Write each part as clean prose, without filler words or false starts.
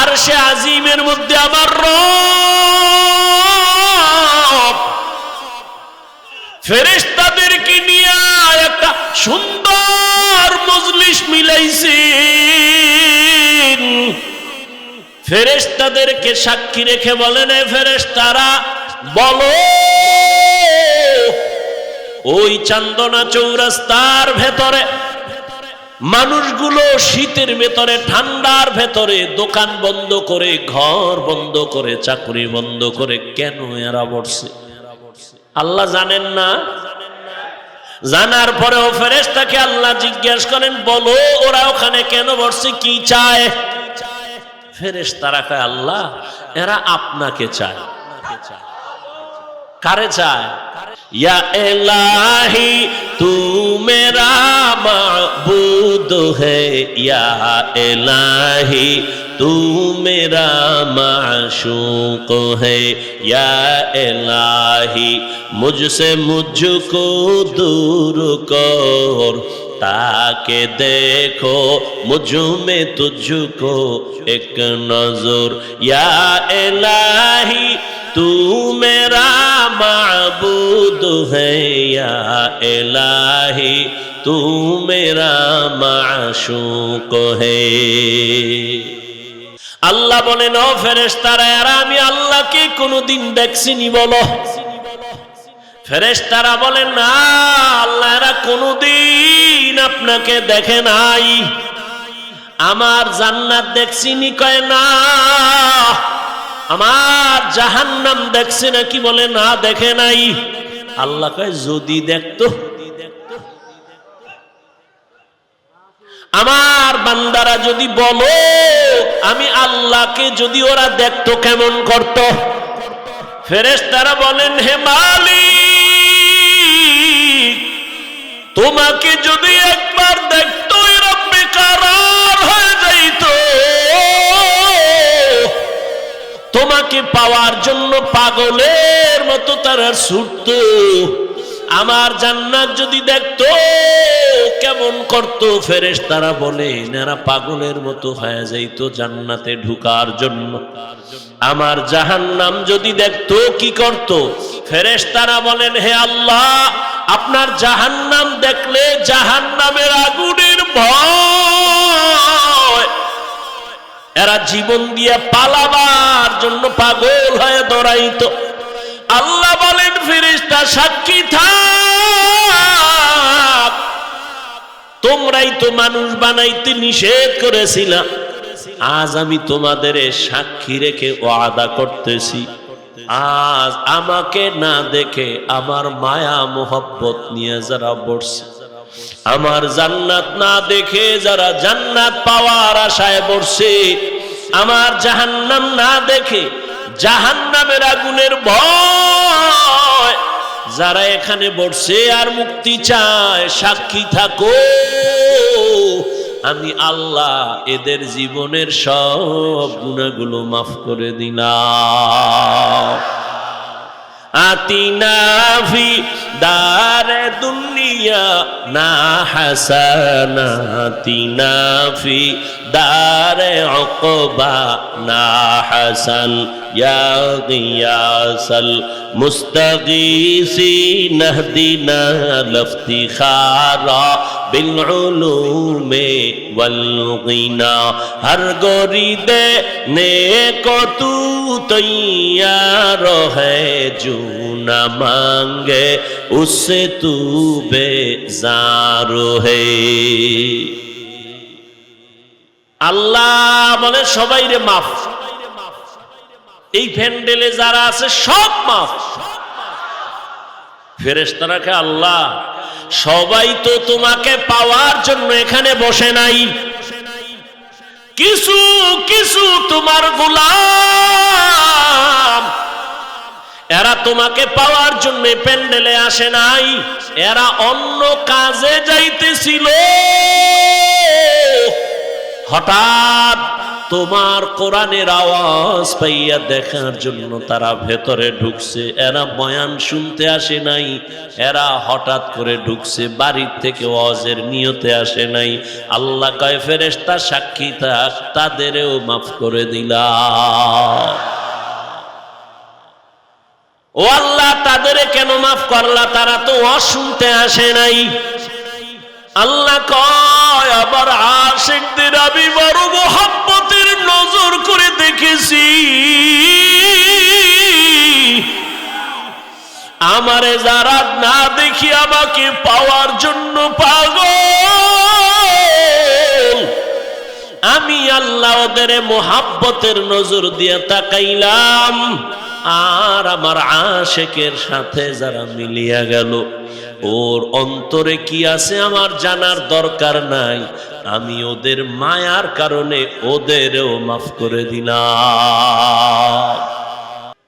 আরশে আজিমের মধ্যে আমার রব ফেরেশতাদেরকে নিয়ে একটা সুন্দর মজলিস মিলাইছেন। ফেরেশতাদেরকে সাক্ষী রেখে বলেন, এ ফেরেশতারা বলো, ওই চান্দনা চৌরাস্তার ভেতরে মানুষগুলো শীতের ভেতরে, ঠান্ডার ভেতরে দোকান বন্ধ করে, ঘর বন্ধ করে, চাকরি বন্ধ করে কেন এরা বসছে? আল্লাহ জানেন না? জানার পরেও ফেরেশতাকে আল্লাহ জিজ্ঞেস করেন, বলো ওরা ওখানে কেন বসছে, কি চায়? ফেরেশতারা কয়, আল্লাহ এরা আপনাকে চায়। কারে চায়? या इलाही तू मेरा माबूद है, या इलाही तू मेरा माशूक है, या इलाही मुझसे मुझको दूर कर, ताके देखो मुझ में तुझको एक नजर, या इलाही तू मेरा माबूद है, या इलाही तू मेरा माशूक है। আল্লাহ বলেন, ও ফেরেশতারা, এরা আমি আল্লাহকে কোনদিন দেখছিনি বলো? ফেরেশতারা বলেন, না আল্লাহ, এরা কোনদিন আপনাকে দেখে নাই। আমার জান্নাত দেখছিনি? কয় না। আমার জাহান্নাম দেখছে নাকি? বলে না, দেখে নাই। আল্লাহ কয়, যদি দেখতো, আমার বান্দারা যদি বলো আমি আল্লাহকে যদি ওরা দেখতো কেমন করত? ফেরেশতারা বলেন, হে মালিক, তোমাকে যদি একবার দেখতো এরা বেকারার হয়ে যাইতো, তোমাকে পাওয়ার জন্য পাগলের মতো তারা ছুটত। আমার জান্নাত যদি দেখতো কেমন করত? ফেরেশতারা বলে, এরা পাগলের মতো হয়ে যাইতো জান্নাতে ঢুকার জন্য। আমার জাহান্নাম যদি দেখতো কি করত? ফেরেশতারা বলেন, হে আল্লাহ, আপনার জাহান্নাম দেখলে জাহান্নামের আগুনের ভয় এরা জীবন দিয়ে পালাবার জন্য পাগল হয়ে দৌড়াইতো। আল্লাহ বলেন, ফেরেশতা সাক্ষী থাক, তোমরাই তো মানুষ বানাইতে নিষেধ করেছিলা, আজ আমি তোমাদের সাক্ষী রেখে ওয়াদা করতেছি, আজ আমাকে না দেখে আমার মায়া মোহব্বত নিয়ে যারা বসছে, আমার জান্নাত না দেখে যারা জান্নাত পাওয়ার আশায় বসছে, আমার জাহান্নাম না দেখে জাহান্নামের আগুনের ভয় যারা এখানে বসছে আর মুক্তি চায়, সাক্ষী থাকো, আমি আল্লাহ এদের জীবনের সব গুনাহগুলো মাফ করে দিলাম। আতিনা ফি দারে দুনিয়া না হাসানা, আতিনা ফি দারে উকবা না হাসান, ইয়া গিয়াসাল মুস্তাগীসিন ইহদিনা লিফতিখারা বিল উলুমে ওয়াল গিনা, হর গরিদে নেকো তু তৈয়ার হ্যায়, जो न मांगे उससे तू बेजार है। আল্লাহ বলে সবাই রে মাফ, এই প্যান্ডেলে যারা আছে সব মাফ। ফেরেশতারাকে, আল্লাহ সবাই তো তোমাকে পাওয়ার জন্য এখানে বসে নাই, কিছু কিছু তোমার গোলাম এরা তোমাকে পাওয়ার জন্য প্যান্ডেলে আসে নাই, এরা অন্য কাজে যাইতেছিল। হঠাৎ তোমার কোরআনের আওয়াজ পাইয়া দেখার জন্য তারা ভেতরে ঢুকছে। এরা বয়ান শুনতে আসে নাই, এরা হঠাৎ করে ঢুকছে, বাড়ির থেকে ওয়াজের নিয়তে আসে নাই। আল্লাহ কয় ফেরেশতা সাক্ষী থাক, তাদেরও মাফ করে দিলাম। ও আল্লাহ, তাদের কেন মাফ করলা? তারা তো ওয়াজ শুনতে আসে নাই। আল্লাহ কয় আবার আশিকদের আমি বড় মোহাব্বতের নজর করে দেখেছি, আমারে যারা না দেখি আমাকে পাওয়ার জন্য পাগল, আমি আল্লাহ ওদের মোহাব্বতের নজর দিয়ে তাকাইলাম, আর আমার আশিকের সাথে যারা মিলিয়া গেল, ওর অন্তরে কি আছে আমার জানার দরকার নাই, আমি ওদের মায়ার কারণে ওদেরও মাফ করে দিলাম।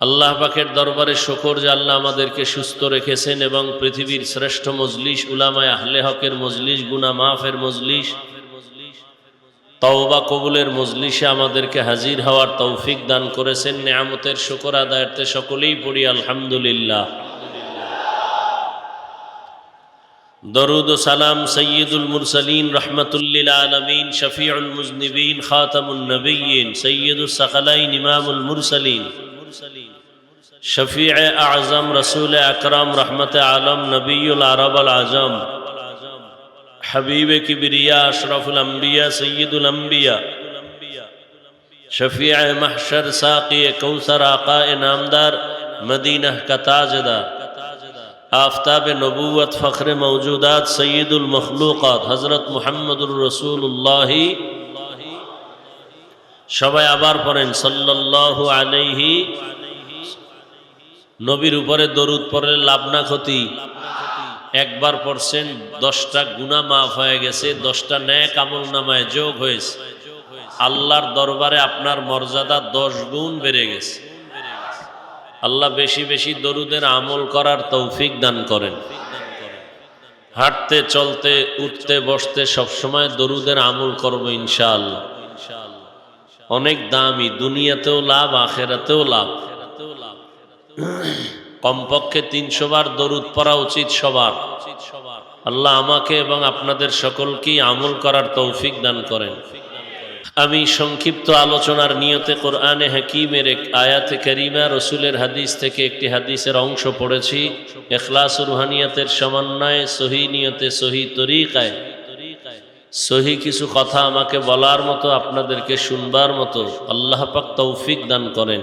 আল্লাহ পাকের দরবারে শুকর যে আল্লাহ আমাদেরকে সুস্থ রেখেছেন এবং পৃথিবীর শ্রেষ্ঠ মজলিস উলামায়ে আহলে হকের মজলিস, গুনাহ মাফের মজলিস, তওবা কবুলের মজলিসে আমাদেরকে হাজির হওয়ার তৌফিক দান করেছেন। নেয়ামতের শুকর আদায়ার্থে সকলেই পড়ি আলহামদুলিল্লাহ। দরুদ ও সালাম সৈয়দুল মুরসালিন রহমাতুল্লিল আলামিন শফিউল মুজনিবিন খাতামুন নবিয়্যিন সৈয়দুস সাকালাইন ইমামুল মুরসালিন শফিউ আযম রাসূল আকরাম রহমতে আলম নবিয়ুল আরব আল আজম হাবিবে কিবরিয়া আশরাফুল আম্বিয়া সৈয়দুল আম্বিয়া শফিউ মাহশর সাকি কৌসর আকা নামদার মদিনা का ताजदार आफताब नबूवत फ़ख्र मौजूदात सैयदुल मखलूक़ात हज़रत मुहम्मदुर रसूलुल्लाह সবাই আবার পড়েন সাল্লাল্লাহু আলাইহি। নবীর উপরে দরুদ পড়লে লাভ না ক্ষতি? একবার পড়ছেন 10টা গুনাহ মাফ হয়ে গেছে, 10টা নেক আমলনামায় যোগ হয়েছে, আল্লাহর দরবারে আপনার মর্যাদা 10 গুণ বেড়ে গেছে। আল্লাহ বেশি বেশি দরুদের আমল করার তৌফিক দান করেন। হাঁটতে চলতে উঠতে বসতে সবসময় দরুদের আমল করব ইনশাআল্লাহ। অনেক দামি, দুনিয়াতেও লাভ আখেরাতেও লাভ। কমপক্ষে 300 বার দরুদ পড়া উচিত সবার। আল্লাহ আমাকে এবং আপনাদের সকলকেই আমল করার তৌফিক দান করেন। আমি সংক্ষিপ্ত আলোচনার নিয়তে কোরআনে হাকিমের এক আয়াতে কারিমা, রসুলের হাদিস থেকে একটি হাদিসের অংশ পড়েছি। ইখলাস ও রুহানিয়াতের সমন্বয়ে সহি নিয়তে সহি তরিকায় সহি কিছু কথা আমাকে বলার মতো, আপনাদেরকে শুনবার মতো আল্লাহ পাক তৌফিক দান করেন।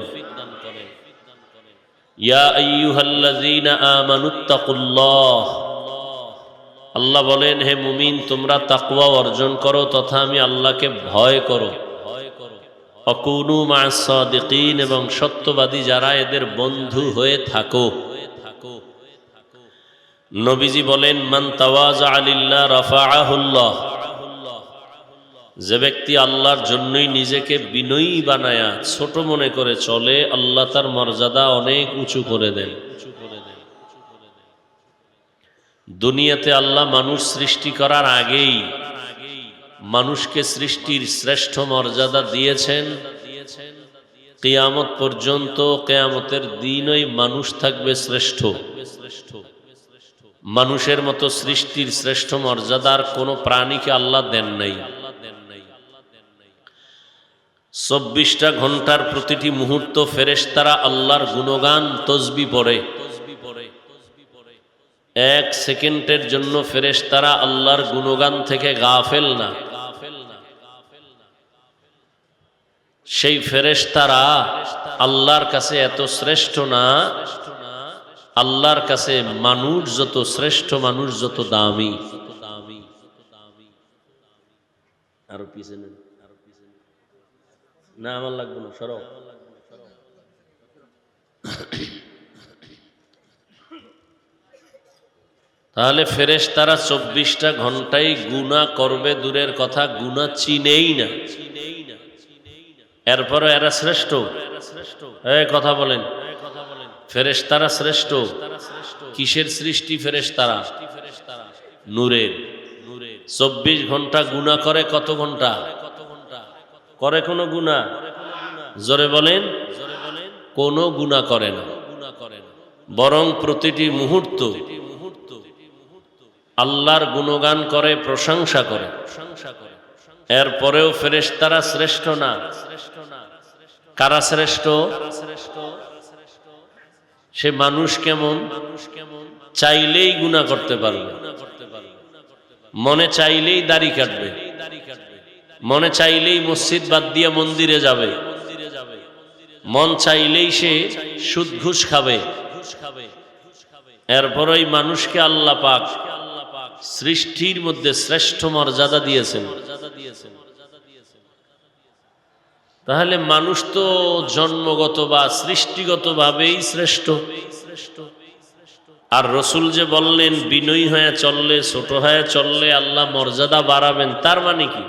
ইয়া আইয়ুহাল্লাযীনা আমানুত্তাকুল্লাহ, আল্লাহ বলেন হে মুমিন তোমরা তাকওয়া অর্জন করো তথা আমি আল্লাহকে ভয় করো। অকুনু মা'আস সাদিকিন, এবং সত্যবাদী যারা এদের বন্ধু হয়ে থাকো। নবীজি বলেন মান তাওয়াজা লিল্লাহ রাফাআহুল্লাহ, যে ব্যক্তি আল্লাহর জন্যই নিজেকে বিনয়ী বানায়া ছোট মনে করে চলে, আল্লাহ তার মর্যাদা অনেক উঁচু করে দেন। দুনিয়াতে আল্লাহ মানুষ সৃষ্টি করার আগেই মানুষকে সৃষ্টির শ্রেষ্ঠ মর্যাদা দিয়েছেন। কিয়ামত পর্যন্ত, কিয়ামতের দিনই মানুষ থাকবে শ্রেষ্ঠ। মানুষের মতো সৃষ্টির শ্রেষ্ঠ মর্যাদার কোনো প্রাণীকে আল্লাহ দেন নাই। 24টা ঘন্টার প্রতিটি মুহূর্ত ফেরেশতারা আল্লাহর গুণগান তসবিহ পড়ে। 1 সেকেন্ডের জন্য ফেরেশতারা আল্লাহর গুণগান থেকে গাফেল না। সেই ফেরেশতারা আল্লাহর কাছে এত শ্রেষ্ঠ না, আল্লাহর কাছে মানুষ যত শ্রেষ্ঠ, মানুষ যত দামি। আরো পিছনে না, আমার লাগবে না, সরো। তাহলে ফেরেশতারা 24টা ঘন্টায় গুনাহ করবে দূরের কথা, গুনাহ চিনেই না। এরপরে এরা শ্রেষ্ঠ। কথা বলেন, ফেরেশতারা শ্রেষ্ঠ। কিসের সৃষ্টি ফেরেশতারা? নূরের। 24 ঘন্টা গুনাহ করে কত ঘন্টা? করে কোনো গুনাহ? জোরে বলেন। কোনো গুনাহ করে না, বরং প্রতিটি মুহূর্ত আল্লাহর গুণগান করে, প্রশংসা করে। এরপরেও ফেরেশতারা শ্রেষ্ঠ না। কারা শ্রেষ্ঠ? সে মানুষ কেমন? চাইলেই গুনাহ করতে পারবে, মনে চাইলেই দাড়ি কাটবে, মনে চাইলেই মসজিদ বাদ দিয়ে মন্দিরে যাবে, মন চাইলেই সে সুদ ঘুষ খাবে। এরপরই মানুষকে আল্লাহ পাক সৃষ্টির মধ্যে শ্রেষ্ঠ মর্যাদা দিয়েছেন। তাহলে মানুষ তো জন্মগত বা সৃষ্টিগত ভাবেই শ্রেষ্ঠ। আর রসুল যে বললেন বিনয়ী হয়ে চললে, ছোট হয়ে চললে আল্লাহ মর্যাদা বাড়াবেন, তার মানে কি?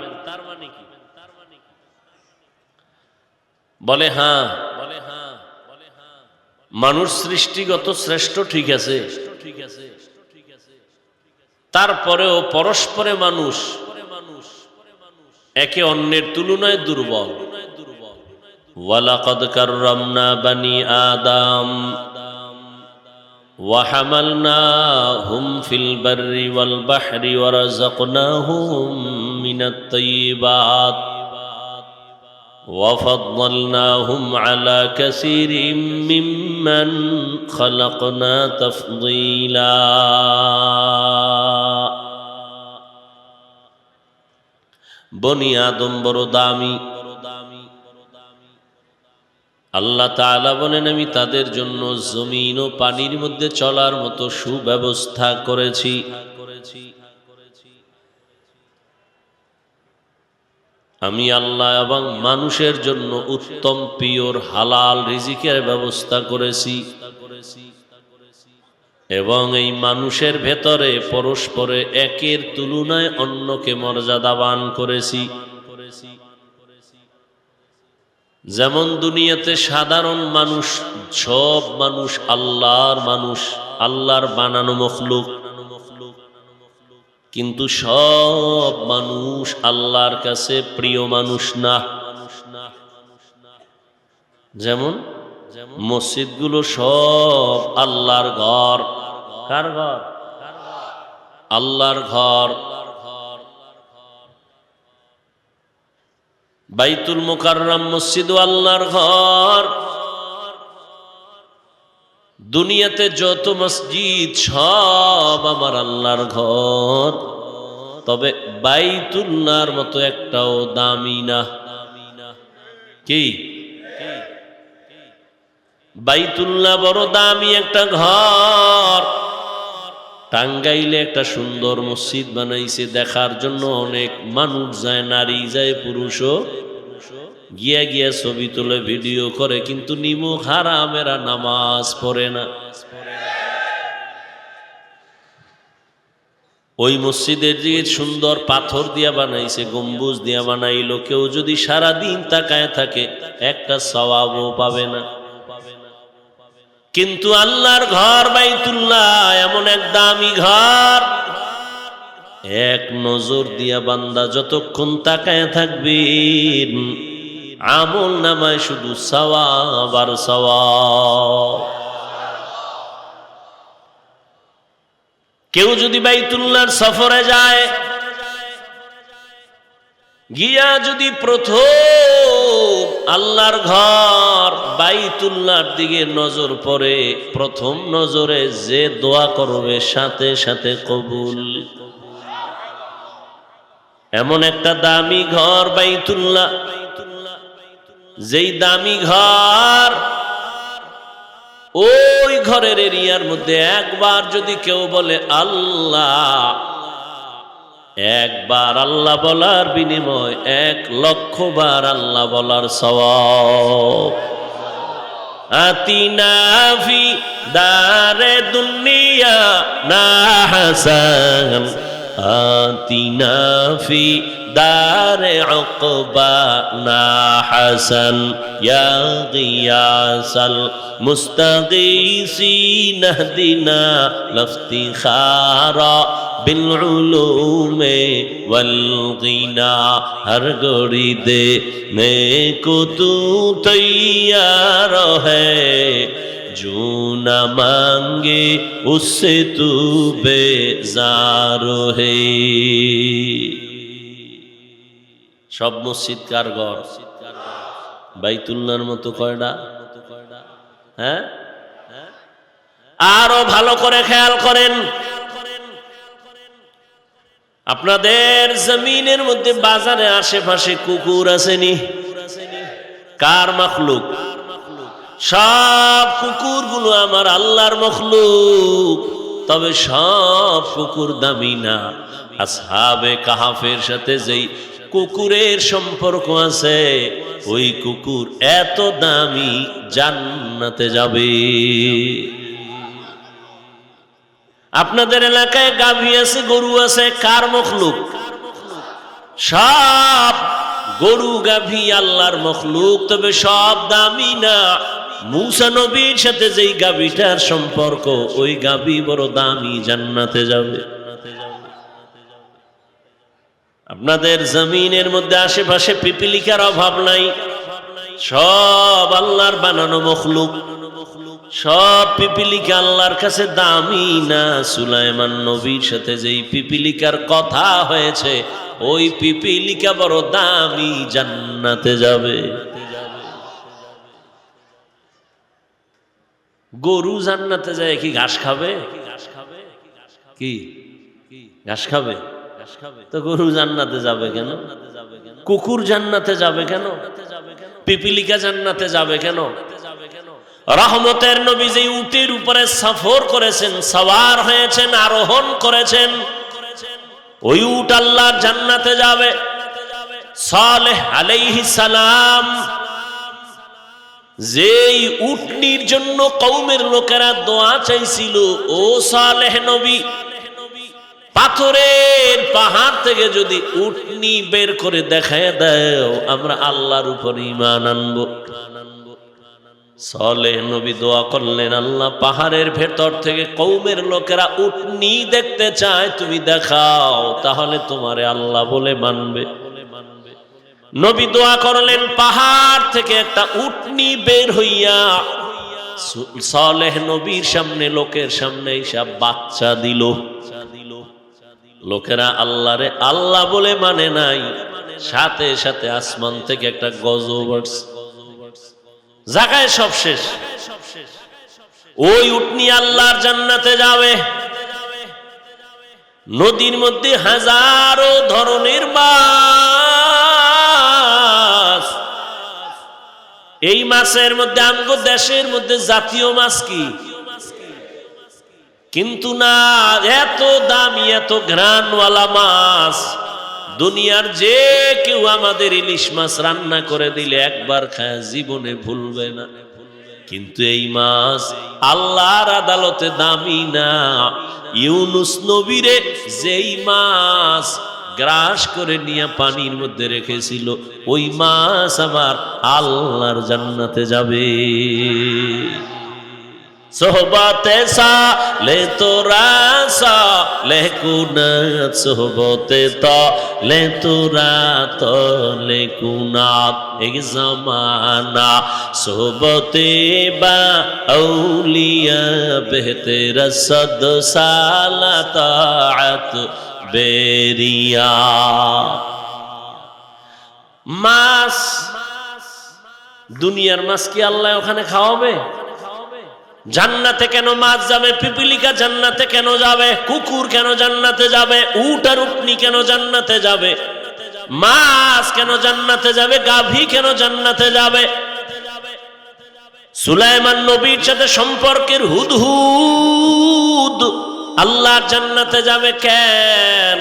বলে হ্যাঁ, মানুষ সৃষ্টিগত শ্রেষ্ঠ, ঠিক আছে, তারপরেও পরস্পরে মানুষ একে অন্যের তুলনায় দুর্বল। ওয়ালাকাদ কাররামনা বানি আদম ওয়া হামালনাহুম ফিল বাররি ওয়াল বাহরি ওয়া রাযাকনাহুম মিনাত তাইয়্যিবাত ওয়া ফাদ্দালনাহুম আলা কাসীরিম মিম্মান খালাকনা তাফদীলা। বনি আদম বড় দামি। আল্লাহ তাআলা বলেন আমি তাদের জন্য জমিন ও পানির মধ্যে চলার মতো সুব্যবস্থা করেছি। আমি আল্লাহ এবং মানুষের জন্য উত্তম পিওর হালাল রিজিকের ব্যবস্থা করেছি, এবং এই মানুষের ভেতরে পরস্পরে একের তুলনায় অন্যকে মর্যাদাবান করেছি। যেমন দুনিয়াতে সাধারণ মানুষ, সব মানুষ আল্লাহর মানুষ, আল্লাহর বানানো মখলুক, কিন্তু সব মানুষ আল্লাহর কাছে প্রিয় মানুষ না। যেমন মসজিদগুলো সব আল্লাহর ঘর। কার ঘর? আল্লাহর ঘর। বাইতুল মুকাররম মসজিদ আল্লাহর ঘর। দুনিয়াতে যত মসজিদ সব আমার আল্লাহর ঘর, তবে বাইতুল্লাহর মতো একটাও দামি না। কি? বাইতুল্লাহ বড় দামি একটা ঘর। টাঙ্গাইলে একটা সুন্দর মসজিদ বানাইছে, দেখার জন্য অনেক মানুষ যায়, নারী যায়, পুরুষও গিয়া গিয়া ছবি তোলে, ভিডিও করে, কিন্তু নিমুখ হারামেরা নামাজ পড়ে না। ওই মসজিদের যে সুন্দর পাথর দিয়া বানাইছে, গম্বুজ দিয়া বানাইলো, কেউ যদি সারাদিন তাকায় থাকে একটা সওয়াবও পাবে না। কিন্তু আল্লাহর ঘর বাইতুল্লাহ এমন এক দামি ঘর, এক নজর দিয়া বান্দা যতক্ষণ তাকায় থাকবেন আমল নামায় শুধু সওয়াব আর সওয়াব। কেউ যদি বাইতুল্লাহর সফরে যায়, গিয়া যদি প্রথম আল্লাহর ঘর বাইতুল্লাহর দিকে নজর পড়ে, প্রথম নজরে যে দোয়া করবে সাথে সাথে কবুল। এমন একটা দামি ঘর বাইতুল্লাহ, যেই দামি ঘর, ওই ঘরের এরিয়ার মধ্যে একবার যদি কেউ বলে আল্লাহ, একবার আল্লাহ বলার বিনিময় 1,00,000 বার আল্লাহ বলার সওয়াব। আতিনা ফি দারে দুনিয়া না হাসান, আতিনা ফি দারে উকবা না হাসান, ইয়া গিয়াসাল মুস্তাগীসিন ইহদিনা লাফতিখারা بالعلوم والغنا ہر گھڑی دینے کو تو تیار ہے جو نہ مانگے اس سے تو بیزار ہے সব মসজিদ কার ঘর বাইতুল্লাহর মতো কয়টা হ্যাঁ আরো ভালো করে খেয়াল করেন আপনাদের জমিনের মধ্যে বাজারে আশেপাশে কুকুর আসেনি কার মখলুক সব কুকুরগুলো আমার আল্লাহর মখলুক তবে সব কুকুর দামি না আসহাবে কাহাফের সাথে যেই কুকুরের সম্পর্ক আছে ওই কুকুর এত দামি জান্নাতে যাবে আপনাদের এলাকায় গাভী আছে গরু আছে কার মখলুক সব গরু গাভী আল্লাহর মখলুক তবে সব দামি না মূসা নবীর সাথে যেই গাভীটার সম্পর্ক ওই গাভী বড় দামি জান্নাতে যাবে আপনাদের জমিনের মধ্যে আশেপাশে পিপিলিকার অভাব নাই সব আল্লাহর বানানো মখলুক সব পিপিলিকা আল্লাহর কাছে দামি না সুলাইমান নবীর সাথে যেই পিপিলিকার কথা হয়েছে ওই পিপিলিকা বড় দামি জান্নাতে যাবে গরু জান্নাতে যায় কি ঘাস খাবে কি ঘাস খাবে তো গরু জান্নাতে যাবে কেন কুকুর জান্নাতে যাবে কেন পিপিলিকা জান্নাতে যাবে কেন রহমতের নবী যে উটের উপরে সফর করেছেন সওয়ার হয়েছেন আরোহণ করেছেন ওই উট আল্লাহর জান্নাতে যাবে সালেহ আলাইহিস সালাম যেই উটনির জন্য কওমের লোকেরা দোয়া চাইছিল ও সালেহ নবী পাথরের পাহাড় থেকে যদি উটনি বের করে দেখায় দাও আমরা আল্লাহর উপর ঈমান আনবো সালেহ নবী দোয়া করলেন আল্লাহ পাহাড়ের ভেতর থেকে কওমের লোকেরা উটনি দেখতে চায় তুমি দেখাও তাহলে তোমারে আল্লাহ বলে মানবে নবী দোয়া করলেন পাহাড় থেকে একটা উটনি বের হইয়া সালেহ নবীর সামনে লোকের সামনে সব বাচ্চা দিল লোকেরা আল্লাহরে আল্লাহ বলে মানে নাই সাথে সাথে আসমান থেকে একটা গজব আসছে জায়গায় সব শেষ ওই উটনি আল্লাহর জান্নাতে যাবে নদীর মধ্যে হাজারো ধরনের মাছ এই মাছের মধ্যে আমগো দেশের মধ্যে জাতীয় মাছ কি কিন্তু না এত দামি এত ঘ্রাণওয়ালা মাছ দুনিয়ার যে কেউ আমাদের ইলিশ মাছ রান্না করে দিলে একবার খায় জীবনে ভুলবে না কিন্তু এই মাছ আল্লাহর আদালতে দামি না ইউনুস নবীরে যেই মাছ গ্রাস করে নিয়ে পানির মধ্যে রেখেছিল ওই মাছ আবার আল্লাহর জান্নাতে যাবে সোহবতে সালে তোরা সালে কুনাত সোহবতে তালে তোরা তালে কুনাত এক জামানা সোহবতে বা আউলিয়া বেহতের সদ সালাতাত বেরিয়া মাছ দুনিয়ার মাছ কি আল্লাহ ওখানে খাওয়াবে জান্নাতে কেন মাছ যাবে পিপিলিকা জান্নাতে কেন যাবে কুকুর কেন জান্নাতে যাবে উট আর উটনি কেন জান্নাতে যাবে মাছ কেন জান্নাতে যাবে গাভী কেন জান্নাতে যাবে সুলাইমান নবীর সাথে সম্পর্কের হুদহুদ আল্লাহর জান্নাতে যাবে কেন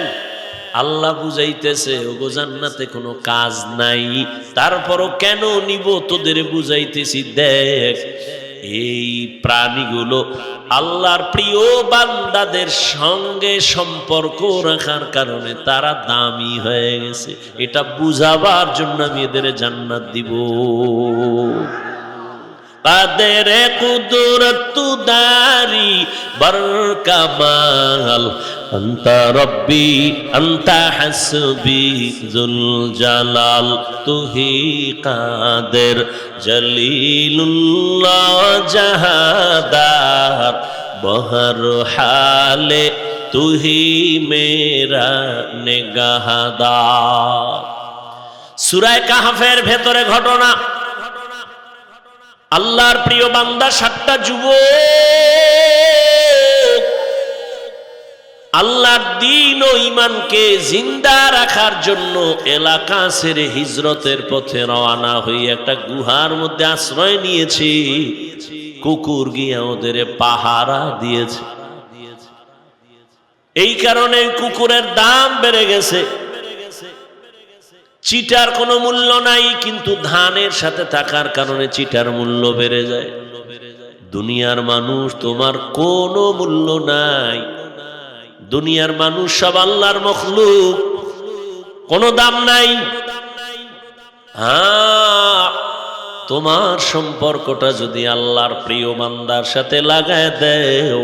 আল্লাহ বুঝাইতেছে ওগো জান্নাতে কোনো কাজ নাই তারপরও কেন নিব তোদের বুঝাইতেছি দেখ এই প্রাণীগুলো আল্লাহর প্রিয় বান্দাদের সঙ্গে সম্পর্ক রাখার কারণে তারা দামি হয়ে গেছে এটা বুঝাবার জন্য আমি এদের জান্নাত দিব কাদের কুদরত দারি বর কামাল আন্তা রব্বি আন্তা হাসবি জুল জালাল তুহি কাদের জলিলুল্লাহ জাহাদার বহর হালে তুহি মেরা নেগাহদার। সূরা কাহফের ভেতরে ঘটনা, আল্লাহর প্রিয় বান্দা 7টা যুবক আল্লাহর দ্বীন ও ঈমানকে জিন্দা রাখার জন্য এলাকা ছেড়ে হিজরতের পথে রওনা হয়ে একটা গুহার মধ্যে আশ্রয় নিয়েছে। কুকুর গিয়ে ওদের পাহারা দিয়েছে। এই কারণে কুকুরের দাম বেড়ে গেছে। চিটার কোনো মূল্য নাই, কিন্তু ধানের সাথে থাকার কারণে চিটার মূল্য বেড়ে যায়। দুনিয়ার মানুষ তোমার কোনো মূল্য নাই। দুনিয়ার মানুষ সব আল্লাহর মখলুক, কোনো দাম নাই। হ্যাঁ, তোমার সম্পর্কটা যদি আল্লাহর প্রিয় বান্দার সাথে লাগায় দেও,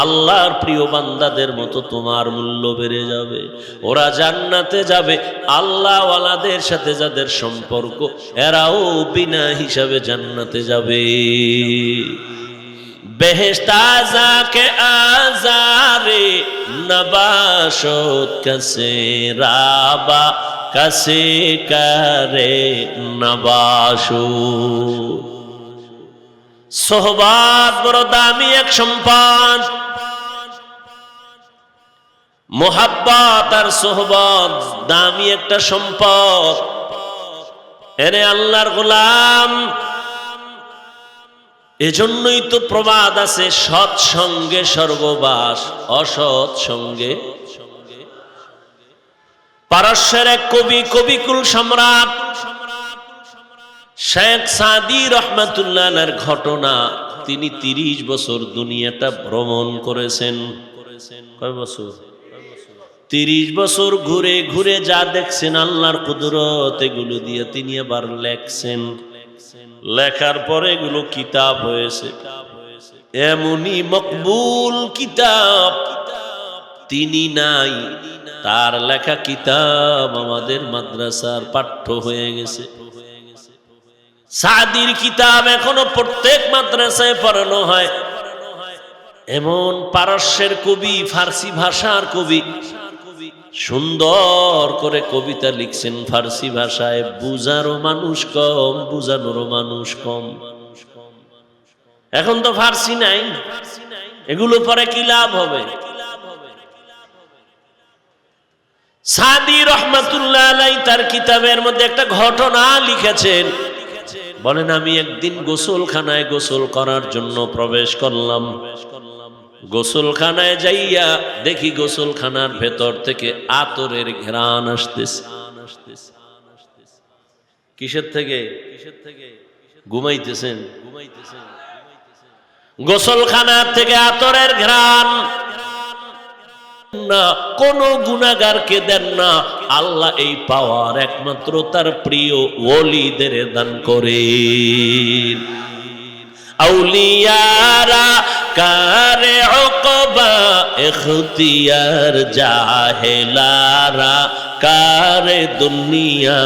আল্লাহর প্রিয় বান্দাদের মতো তোমার মূল্য বেড়ে যাবে। ওরা জান্নাতে যাবে। আল্লাহ ওয়ালাদের সাথে যাদের সম্পর্ক, এরাও বিনা হিসাবে জান্নাতে যাবে। বেহেশত আযাকে আযারে নবাশত কাসে রাবা কাসে করে নবাশু। সোহবাত বড় দামি এক সম্পদ। মোহাব্বত আর সোহবত দামি একটা সম্পদ। এরে আল্লাহর গোলাম, এজন্যই তো প্রবাদ আছে, সৎ সঙ্গে স্বর্গবাস, অসৎ সঙ্গে। পারস্যের এক কবি, কবিকুল সম্রাট শেখ সাদি রহমাতুল্লাহ আলাইহির ঘটনা। তিনি 30 বছর দুনিয়াটা ভ্রমণ করেছেন। কয় বছর? 30 বছর ঘুরে ঘুরে যা দেখছেন আল্লাহর কুদরত, এগুলো দিয়ে তিনি আবার লেখছেন। লেখার পরে এগুলো কিতাব হয়েছে। এমনই মকবুল কিতাব তিনি নাই, তার লেখা কিতাব আমাদের মাদ্রাসার পাঠ্য হয়ে গেছে। সাদির কিতাব এখনো প্রত্যেক মাদ্রাসায় পড়ানো হয়। এমন পারস্যের কবি, ফার্সি ভাষার কবি, সুন্দর করে কবিতা লিখছেন ফার্সি ভাষায়। বুঝারও মানুষ কম, বুঝানোরও মানুষ কম। এখন তো ফার্সি নাই, এগুলো পরে কি লাভ হবে? সাদি রহমাতুল্লাহ আলাইহি তার কিতাবের মধ্যে একটা ঘটনা লিখেছেন। বলেন, আমি একদিন গোসলখানায় গোসল করার জন্য প্রবেশ করলাম। গোসলখানায় যাইয়া দেখি গোসলখানার ভেতর থেকে আতরের ঘ্রাণ আসতেছে। কিসের থেকে? ঘুমাইতেছেন? গোসলখানার থেকে আতরের ঘ্রাণ না, কোন গুনাহগারকে দেন না। আল্লাহ এই পাওয়ার একমাত্র তার প্রিয় ওলিদের দান করেন। আউলিয়ারা কারে উকবা ইখতিয়ার, জাহেলারা কারে দুনিয়া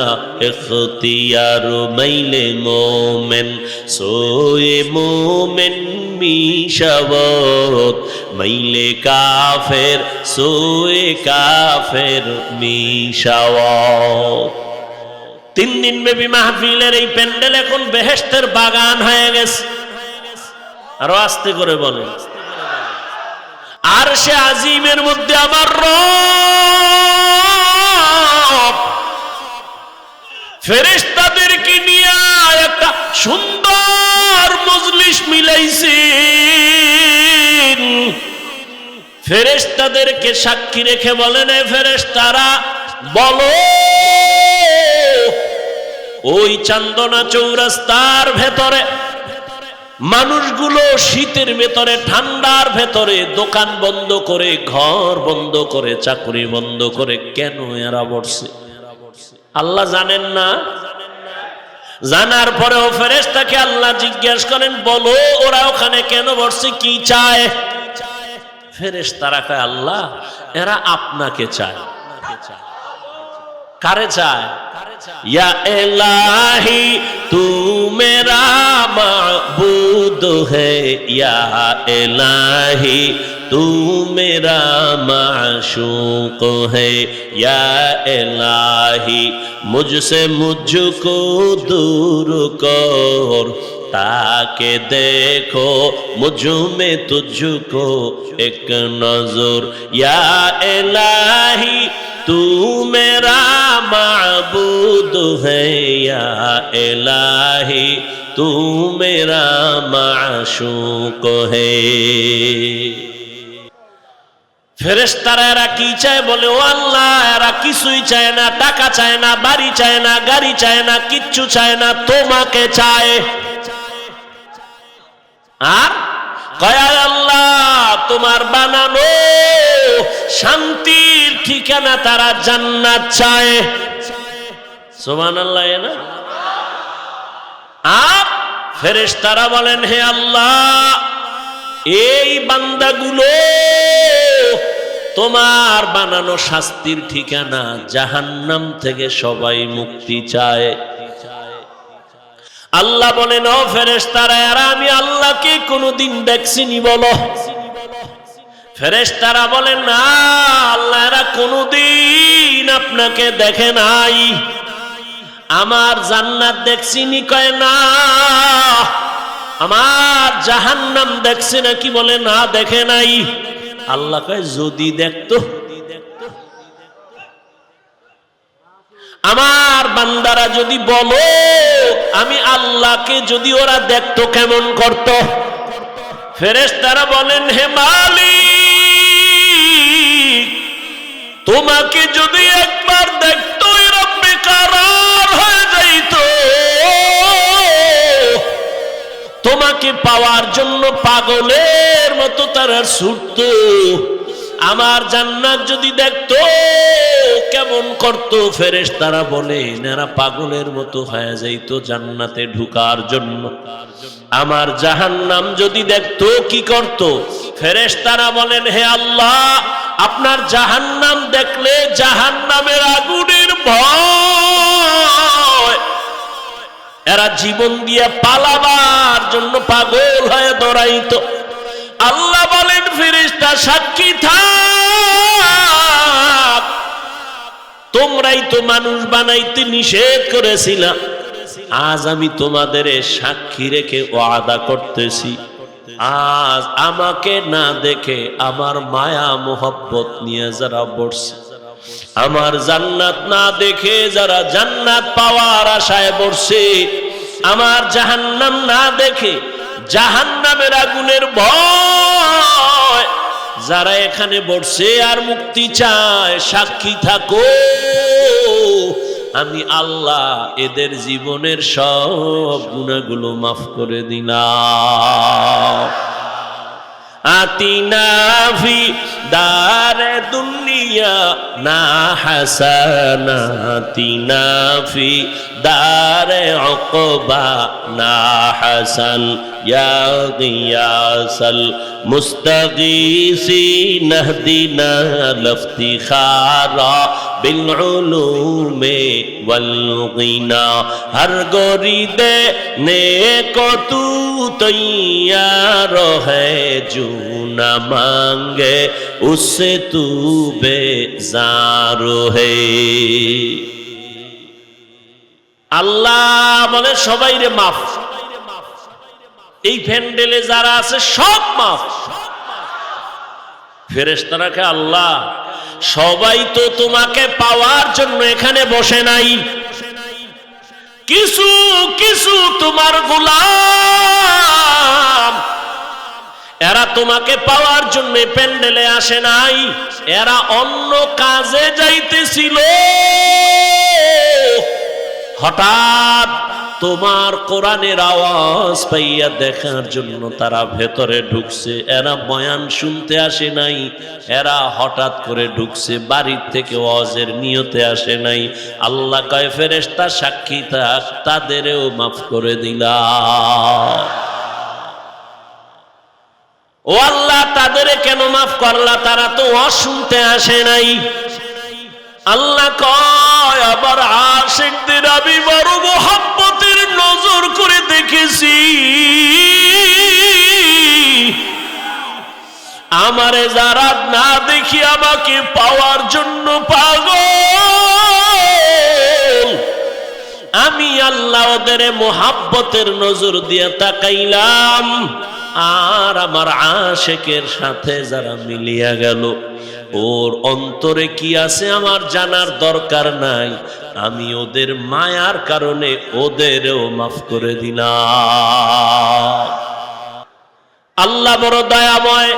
ইখতিয়ার। মাইলে মোমেন সোয়ে মোমেন মিশাবত, মাইলে কাফের সোয়ে কাফের মিশাওয়াত। 3 দিন ব্যাপী মাহফিলের এই প্যান্ডেল এখন বেহেশতের বাগান হয়ে গেছে। আরো আস্তে করে বলেন, আরশে আজিমের মধ্যে আমার রব ফেরেশতাদেরকে নিয়ে একটা সুন্দর মজলিস মিলাইছেন। ফেরেশতাদেরকে সাক্ষী রেখে বলেন, এ ফেরেশতারা বলো, ওই চান্দনা চৌরাস্তার ভেতরে মানুষগুলো শীতের ভেতরে, ঠান্ডার ভেতরে দোকান বন্ধ করে, ঘর বন্ধ করে, চাকরি বন্ধ করে কেন এরা বসছে? আল্লাহ জানেন না? জানার পরেও ফেরেশতাকে আল্লাহ জিজ্ঞাসা করেন, বলো ওরা ওখানে কেন বসছে, কি চায়? ফেরেশতারা কয় আল্লাহ এরা আপনাকে চায়। কারে চায়? ইয়া ইলাহি তু মেরা মাবুদ है या इलाही तू मेरा माशूक है या इलाही मुझसे मुझको दूर कर ताके देखो मुझ में तुझको एक नजर या इलाही तू मेरा माबूद है या इलाही तू मेरा माशूक है। ফেরেশতারা এরা কি চায়? বলে ও আল্লাহ এরা কিছুই চায় না, টাকা চায় না, বাড়ি চায় না, গাড়ি চায় না, কিচ্ছু চায় না, তোমাকে চায়। আর কয় আল্লাহ তোমার বানানো শান্তির ঠিকানা তারা জান্নাত চায়। সুবহানাল্লাহ না? আর ফেরেশতারা বলেন হে আল্লাহ এই বান্দাগুলো তোমার বানানো শাস্তির ঠিকানা জাহান্নাম থেকে সবাই মুক্তি চায়। আল্লাহ বলেন ও ফেরেশতারা এরা আমি আল্লাহকে কোনোদিন দেখছিনি বলো? ফেরেশতারা বলেন না আল্লাহ এরা কোনোদিন আপনাকে দেখে নাই। আমার জান্নাত দেখছিনি? কয় না। আমার জাহান্নাম দেখছে নাকি? বলে না দেখে নাই। আল্লাহ কয় যদি দেখতো আমার বান্দারা যদি বলো আমি আল্লাহকে যদি ওরা দেখতো কেমন করত? ফেরেশতারা বলেন হে মালিক তোমাকে যদি একবার দেখতো এরা বেকারার হয়ে যাইত, তোমাকে পাওয়ার জন্য পাগলের মতো তারা ছুটত। আমার জান্নাত যদি দেখতো কেমন করত? ফেরেশতারা বলে এরা পাগলের মতো হয়ে যাইত জান্নাতে ঢুকার জন্য। আমার জাহান্নাম যদি দেখতো কি করত? ফেরেশতারা বলেন হে আল্লাহ আপনার জাহান্নাম দেখলে জাহান্নামের আগুনের ভয় এরা জীবন দিয়ে পালাবার জন্য পাগল হয়ে দৌড়াইতো। আল্লাহ বলেন ফেরেশতা সাক্ষী থাক তোমরাই তো মানুষ বানাইতে নিষেধ করেছিলা, আজ আমি তোমাদের সাক্ষী রেখে ওয়াদা করতেছি আজ আমাকে না দেখে আমার মায়া মোহব্বত নিয়ে যারা বসছে, আমার জান্নাত না দেখে যারা জান্নাত পাওয়ার আশায় বসছে, আমার জাহান্নাম না দেখে জাহান্নামের আগুনের ভয় যারা এখানে বসছে আর মুক্তি চায়, সাক্ষী থাকো আমি আল্লাহ এদের জীবনের সব গুনাহগুলো মাফ করে দিলাম। আতিনা ফি দারে দুনিয়া না হাসানা আতিনা ফি দারে উকবা না হাসান ইয়া গিয়াসাল মুস্তাগীসিন ইহদিনা লিফতিখারা বিল উলুমে ওয়াল গিনা হর গরিদে নেকো তু তৈয়ার হ্যায় জু না মাঙ্গে উসসে তু বেজার হে। আল্লাহ বলে সবাই রে মাফ, এই প্যান্ডেলে যারা আছে সব মাফ। ফেরেশতারাকে আল্লাহ সবাই তো তোমাকে পাওয়ার জন্য এখানে বসে নাই, কিছু কিছু তোমার গোলাম এরা তোমাকে পাওয়ার জন্য প্যান্ডেলে আসে নাই, এরা অন্য কাজে যাইতেছিল। হঠাৎ তোমার কোরআনের আওয়াজ পাইয়া দেখার জন্য তারা ভেতরে ঢুকছে। এরা বয়ান শুনতে আসে নাই, এরা হঠাৎ করে ঢুকছে, বাড়ির থেকে ওয়াজের নিয়তে আসে নাই। আল্লাহ কয় ফেরেশতা সাক্ষী থাক তাদেরও মাফ করে দিলাম। ও আল্লাহ তাদের কেন মাফ করলা, তারা তো অশুনতে আসে নাই। আল্লাহ কয় আবার আশিকদের আমি বড় মোহাব্বতের নজর করে দেখেছি, আমারে যারা না দেখি আমাকে পাওয়ার জন্য পাগল, আমি আল্লাহ ওদের মোহাব্বতের নজর দিয়ে তাকাইলাম, আর আমার আশিকের সাথে যারা মিলিয়া গেল ওর অন্তরে কি আছে আমার জানার দরকার নাই, আমি ওদের মায়ার কারণে ওদেরও মাফ করে দিলাম। আল্লাহ বড় দয়াময়।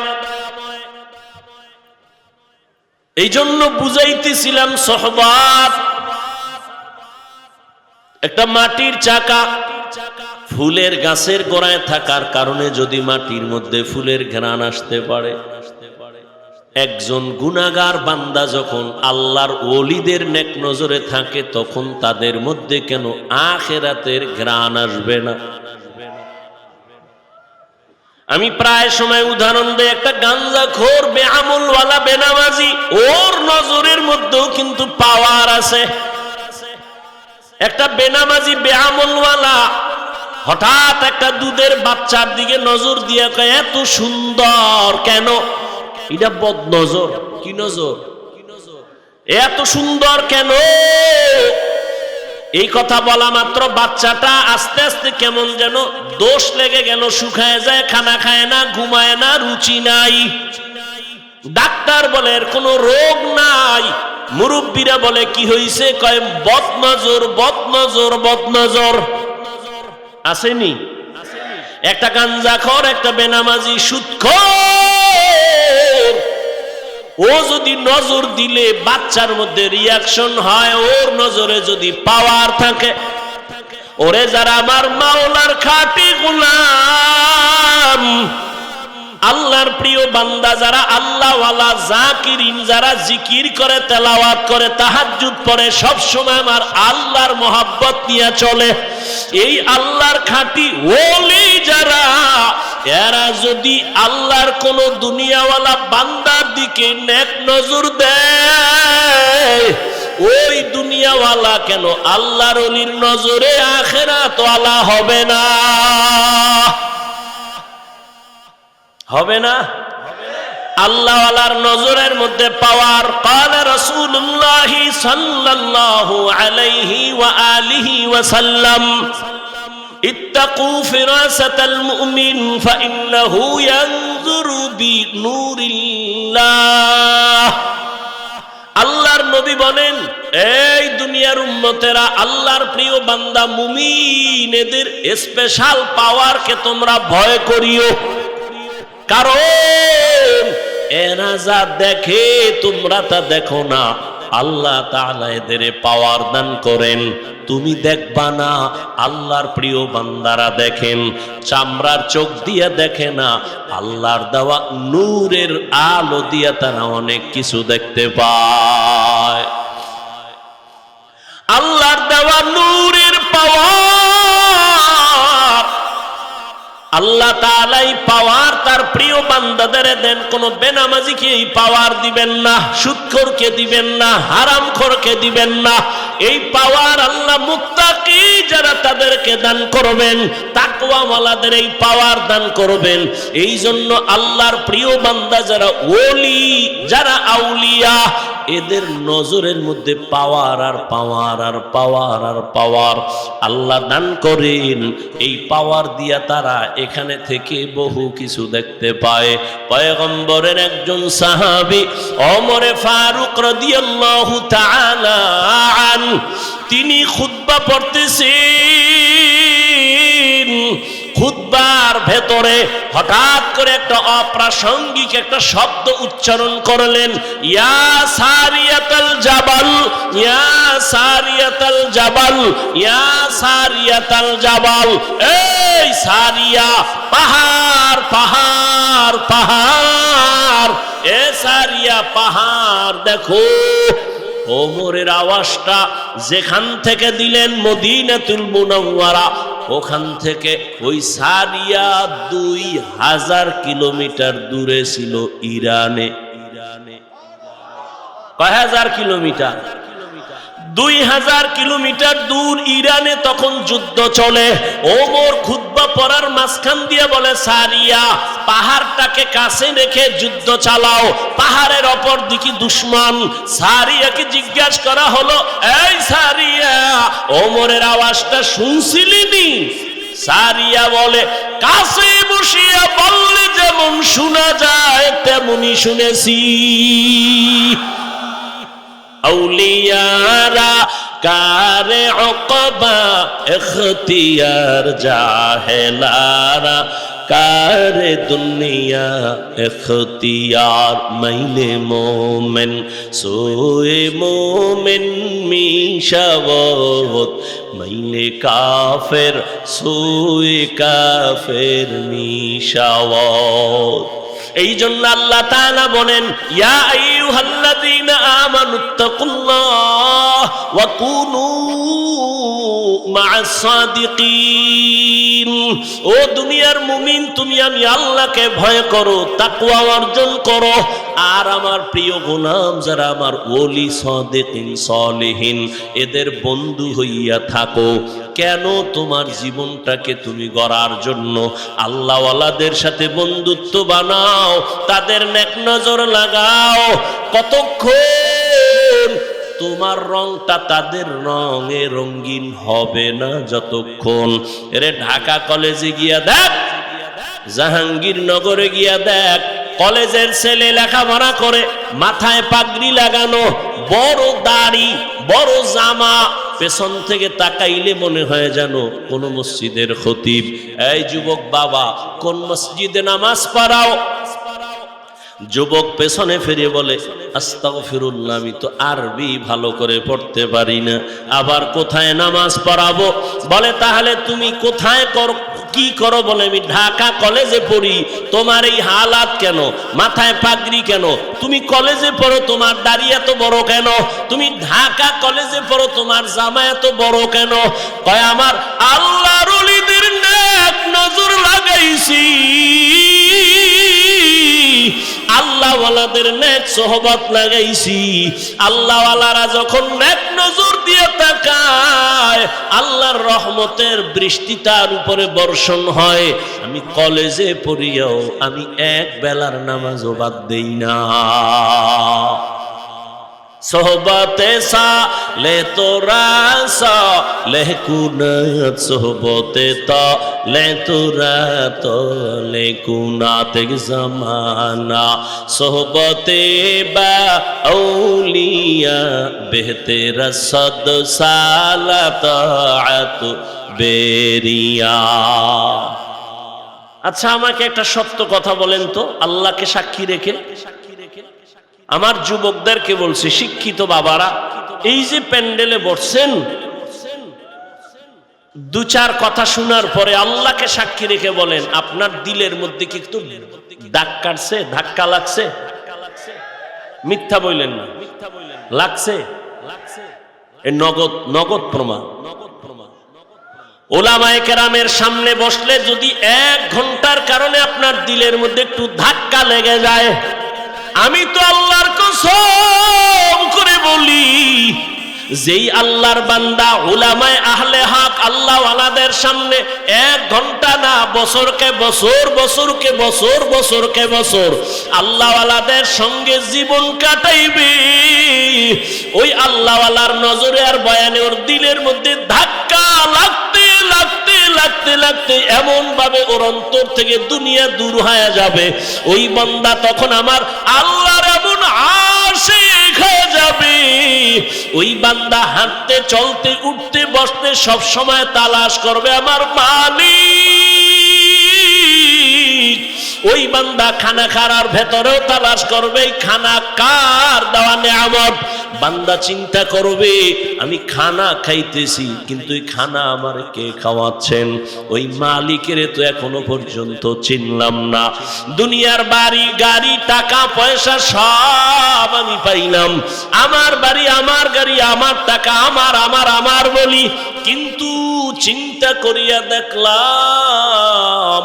এই জন্য বুঝাইতেছিলাম সোহবাত একটা মাটির চাকা, ফুলের গাছের গোড়ায় থাকার কারণে যদি মাটির মধ্যে ফুলের ঘ্রাণ আসতে পারে, একজন গুনাহগার বান্দা যখন আল্লাহর ওলিদের নেক নজরে থাকে তখন তাদের মধ্যে কেন আখিরাতের ঘ্রাণ আসবে না? আমি প্রায় সময় উদাহরণ দেই, একটা গাঞ্জাখোর বেআমলওয়ালা বেনামাজি, ওর নজরের মধ্যেও কিন্তু পাওয়ার আছে। একটা বেনামাজি বেআমলওয়ালা হঠাৎ একটা দুধের বাচ্চার দিকে নজর দিয়ে কয় এত সুন্দর কেন? এটা বদ নজর। কি নজর? এত সুন্দর কেন? এই কথা বলা মাত্র বাচ্চাটা আস্তে আস্তে কেমন যেন দোষ লেগে গেল, শুকায় যায়, খানা খায় না, ঘুমায় না, রুচি নাই। ডাক্তার বলে এর কোনো রোগ নাই, মুরব্বীরা বলে কি হইছে, কয় বদ নজর, বদ নজর, বদ নজর। আসেনি? একটা গাঞ্জাখোর, একটা বেনামাজি, সুদখোর, ও যদি নজর দিলে বাচ্চার মধ্যে রিয়াকশন হয়, ওর নজরে যদি পাওয়ার থাকে, ওরে যারা আমার মাওলার খাঁটি গোলাম, আল্লাহর প্রিয় বান্দা, যারা আল্লাহওয়ালা জাকিরিন, যারা জিকির করে, তেলাওয়াত করে, তাহাজ্জুদ পড়ে, সব সময় আমার আল্লাহর মহব্বত নিয়ে চলে, এই আল্লাহর খাঁটি ওলি যারা, এরা যদি আল্লাহর কোন দুনিয়াওয়ালা বান্দার দিকে নেক নজর দেয়, ওই দুনিয়াওয়ালা কেন আল্লাহর ওলির নজরে আখিরাত ওয়ালা হবে না? হবে না? আল্লাহওয়ালার নজরের মধ্যে পাওয়ার। ক্বালা রাসূলুল্লাহ সাল্লাল্লাহু আলাইহি ওয়া আলিহি ওয়া সাল্লাম, ইত্তাকু ফিরাসাতাল মুমিন ফাইন্নাহু ইয়ানজুরু বিনুরিল্লাহ। আল্লাহর নবী বলেন, এই দুনিয়ার উম্মতেরা, আল্লাহর প্রিয় বান্দা মুমিন, এদের স্পেশাল পাওয়ারকে তোমরা ভয় করিও, কারণ এরা যা দেখে তোমরা তা দেখো না। আল্লাহ তাআলা এদের পাওয়ার দান করেন, তুমি দেখবা না। আল্লাহর প্রিয় বান্দারা দেখেন, চামড়ার চোখ দিয়ে দেখে না, আল্লাহর দেওয়া নূরের আলো দিয়ে তারা অনেক কিছু দেখতে পায়। আল্লাহর দেওয়া নূরের পাওয়ার, আল্লাহ তাআলা এই পাওয়ার তার প্রিয় বান্দাদের দেন। কোন বেনামাজিকে এই পাওয়ার দিবেন না, সুদখোরকে দিবেন না, হারামখোরকে দিবেন না। এই পাওয়ার আল্লাহ মুত্তাকি যারা তাদেরকে দান করবেন, তাকওয়াওয়ালাদের এই পাওয়ার দান করবেন। এই জন্য আল্লাহর প্রিয় বান্দা যারা ওলি, যারা আউলিয়া, এদের নজরের মধ্যে পাওয়ার আর পাওয়ার আর পাওয়ার আর পাওয়ার আল্লাহ দান করেন। এই পাওয়ার দিয়া তারা এখানে থেকে বহু কিছু দেখতে পায়। পয়গম্বরের একজন সাহাবী ওমরে ফারুক রাদিয়াল্লাহু তাআলা আন, তিনি খুতবা পড়তেছেন। খুতবার ভেতরে হঠাৎ করে একটা অপ্রাসঙ্গিক একটা শব্দ উচ্চারণ করলেন, ইয়া সারিয়াতাল জাবাল, ইয়া সারিয়াতাল জাবাল, ইয়া সারিয়াতাল জাবাল। এই সারিয়া, পাহাড় পাহাড় পাহাড়, এ সারিয়া পাহাড় দেখো। ওমরের আওয়াজটা যেখান থেকে দিলেন মদিনাতুল মুনাওয়ারা, ওখান থেকে ওই সারিয়া 2000 কিলোমিটার দূরে ছিল ইরানে। কয় হাজার কিলোমিটার? 2000 কিলোমিটার দূর ইরানে তখন যুদ্ধ চলে। ওমর খুতবা পড়ার মাঝখান দিয়ে বলে, সারিয়া পাহাড়টাকে কাছে রেখে যুদ্ধ চালাও, পাহাড়ের অপর দিকে দুশমন। সারিয়াকে জিজ্ঞাসা করা হলো, এই সারিয়া, ওমরের আওয়াজটা শুনছিলি? সারিয়া বলে, কাছে বসিয়া বললে যেমন শোনা যায় তেমনি শুনেছি। আউলিয়ারা কারে উকবা ইখতিয়ার, জাহেলারা কারে দুনিয়া ইখতিয়ার। মাইলে মোমেন সোয়ে মোমেন মিশাওত, মাইলে কাফের সোয়ে কাফের মিশাওত। এই জন্য আল্লাহ তাআলা বলেন, ইয়া আইয়ুহাল্লাযীনা আমানুত্তাকুল্লাহ ওয়া কুনু মা'আস সাদিকিন। ও দুনিয়ার মুমিন, তুমি আমি আল্লাহকে ভয় করো, তাকওয়া অর্জন করো, আর আমার প্রিয় গোলাম যারা আমার ওলি সাদিকিন সালেহিন এদের বন্ধু হইয়া থাকো। কেন? তোমার জীবনটাকে তুমি গড়ার জন্য আল্লাহওয়ালাদের সাথে বন্ধুত্ব বানাও, তাদের নেক নজর লাগাও। কতক্ষণ তোমার রংটা তাদের রঙে রঙিন হবে না? যতক্ষণ। এরে ঢাকা কলেজে গিয়া দেখ, জাহাঙ্গীরনগরে গিয়া দেখ, কলেজের ছেলে লেখাপড়া করে, মাথায় পাগড়ি লাগানো, বড় দাড়ি, বড় জামা, পেছন থেকে তাকাইলে মনে হয় যেন কোন মসজিদের খতিব। এই যুবক বাবা, কোন মসজিদে নামাজ পড়াও? যুবক পেছনে ফিরে বলে, আস্তাগফিরুল্লাহ, আমি তো আরবি ভালো করে পড়তে পারি না, আবার কোথায় নামাজ পড়াবো? বলে, তাহলে তুমি কোথায় কি করো? বলে, আমি ঢাকা কলেজে পড়ি। তোমার এই হালাত কেন? মাথায় পাগড়ি কেন? তুমি কলেজে পড়ো, তোমার দাড়ি এত বড় কেন? তুমি ঢাকা কলেজে পড়ো, তোমার জামা এত বড় কেন? কয়, আমার আল্লাহর ওলিদের নেক নজর লাগাইছি, আল্লাহওয়ালাদের নেক সোহবত লাগাইছি। আল্লাহওয়ালারা যখন নেক নজর দিয়ে তাকায়, আল্লাহর রহমতের বৃষ্টি তার উপরে বর্ষণ হয়। আমি কলেজে পড়িয়াও আমি এক বেলার নামাজও বাদ দেই না। সোহবতে সালে তোরা সালে কুনাত, সোহবতে তালে তোরা তালে কুনাত জামানা, সোহবতে বা আউলিয়া বেহতেরা সদ সালাত বেরিয়া। আচ্ছা, আমাকে একটা সত্য কথা বলেন তো, আল্লাহকে সাক্ষী রেখে আমার যুবকদেরকে বলছে, শিক্ষিত বাবারা, এই যে প্যান্ডেলে বসছেন, দু চার কথা শোনার পরে আল্লাহকে সাক্ষী রেখে বলেন, আপনার দিলের মধ্যে কি একটু দাগ কাটছে, ধাক্কা লাগছে? মিথ্যা বললেন না, লাগছে? নগদ নগদ প্রমাণ। ওলামায়ে কেরামের সামনে বসলে যদি 1 ঘন্টার কারণে আপনার দিলের মধ্যে একটু ধাক্কা লেগে যায়, আমি তো আল্লাহর কসম করে বলি, যেই আল্লাহর বান্দা উলামায়ে আহলে হক আল্লাহওয়ালাদের সামনে 1 ঘন্টা না, বছরকে বছর, বছরকে বছর, বছরকে বছর আল্লাহওয়ালাদের সঙ্গে জীবন কাটাইবে, ওই আল্লাহওয়ালার নজরে আর বয়ানে ওর দিলের মধ্যে ধাক্কা লাগতে লাগতে লাগতে লাগতে এমন ভাবে ওর অন্তর থেকে দুনিয়া দূর হয়ে যাবে, ওই বান্দা তখন আমার আল্লাহর এমন আশিক হয়ে যাবে। ওই বান্দা হাঁটতে, চলতে, উঠতে, বসতে সব সময় তালাশ করবে আমার মালিক। ওই বান্দা খানা খাওয়ার ভেতরেও তালাশ করবে, খানা কার দেওয়া নেয়ামত। বান্দা চিন্তা করবে আমি খানা খাইতেছি, কিন্তু এই খানা আমার কে খাওয়াচ্ছেন? ওই মালিকের তো এখনো পর্যন্ত চিনলাম না। দুনিয়ার বাড়ি গাড়ি টাকা পয়সা সব আমি পাইলাম, আমার বাড়ি আমার গাড়ি আমার টাকা আমার আমার আমার বলি, কিন্তু চিন্তা করিয়া দেখলাম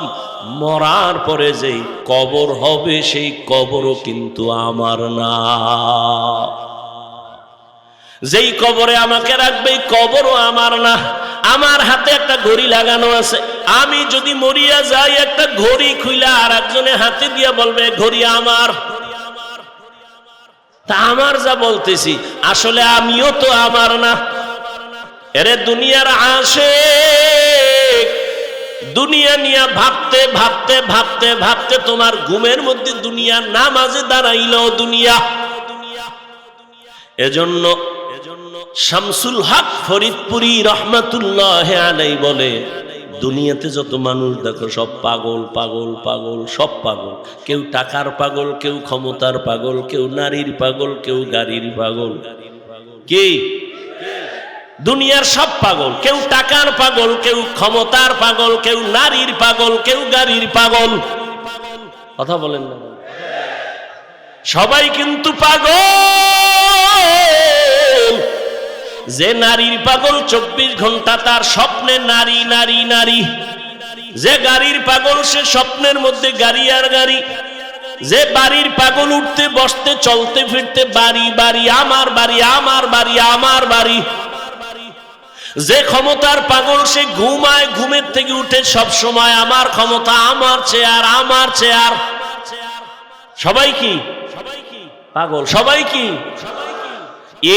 মরার পরে যেই কবর হবে সেই কবরও কিন্তু আমার না। যেই কবরে আমাকে রাখবে কবরও আমার না। আমার হাতে একটা ঘড়ি লাগানো আছে, আমি যদি মরিয়া যাই একটা ঘড়ি খুইলা আর একজনের হাতে দিয়া বলবে ঘড়ি আমার। তা আমার যা বলতেছি আসলে আমিও তো আমার না। এরে দুনিয়ার আশিক, দুনিয়া নিয়ে ভাবতে ভাবতে ভাবতে ভাবতে তোমার ঘুমের মধ্যে দুনিয়া নামাজে দাঁড়াইলো দুনিয়া। এজন্য শামসুল হক ফরিদপুরি রহমাতুল্লাহ আলাইহি বলে, দুনিয়াতে যত মানুষ দেখো সব পাগল পাগল পাগল, সব পাগল। কেউ টাকার পাগল, কেউ ক্ষমতার পাগল, কেউ নারীর পাগল, কেউ গাড়ির পাগল। কি দুনিয়ার সব পাগল, কেউ টাকার পাগল, কেউ ক্ষমতার পাগল, কেউ নারীর পাগল, কেউ গাড়ির পাগল। কথা বলেন না, সবাই কিন্তু পাগল। যে নারীর পাগল 24 ঘন্টা তার স্বপ্নে নারী নারী নারী। যে গাড়ির পাগল সে স্বপ্নের মধ্যে গাড়ি আর গাড়ি। যে বাড়ির পাগল উঠতে বসতে চলতে ফিরতে বাড়ি বাড়ি আমার বাড়ি আমার বাড়ি আমার বাড়ি। যে ক্ষমতার পাগল সে ঘুমায়, ঘুমের থেকে উঠে সব সময় আমার ক্ষমতা আমার চেয়ার আমার চেয়ার। সবাই কি পাগল? সবাই কি?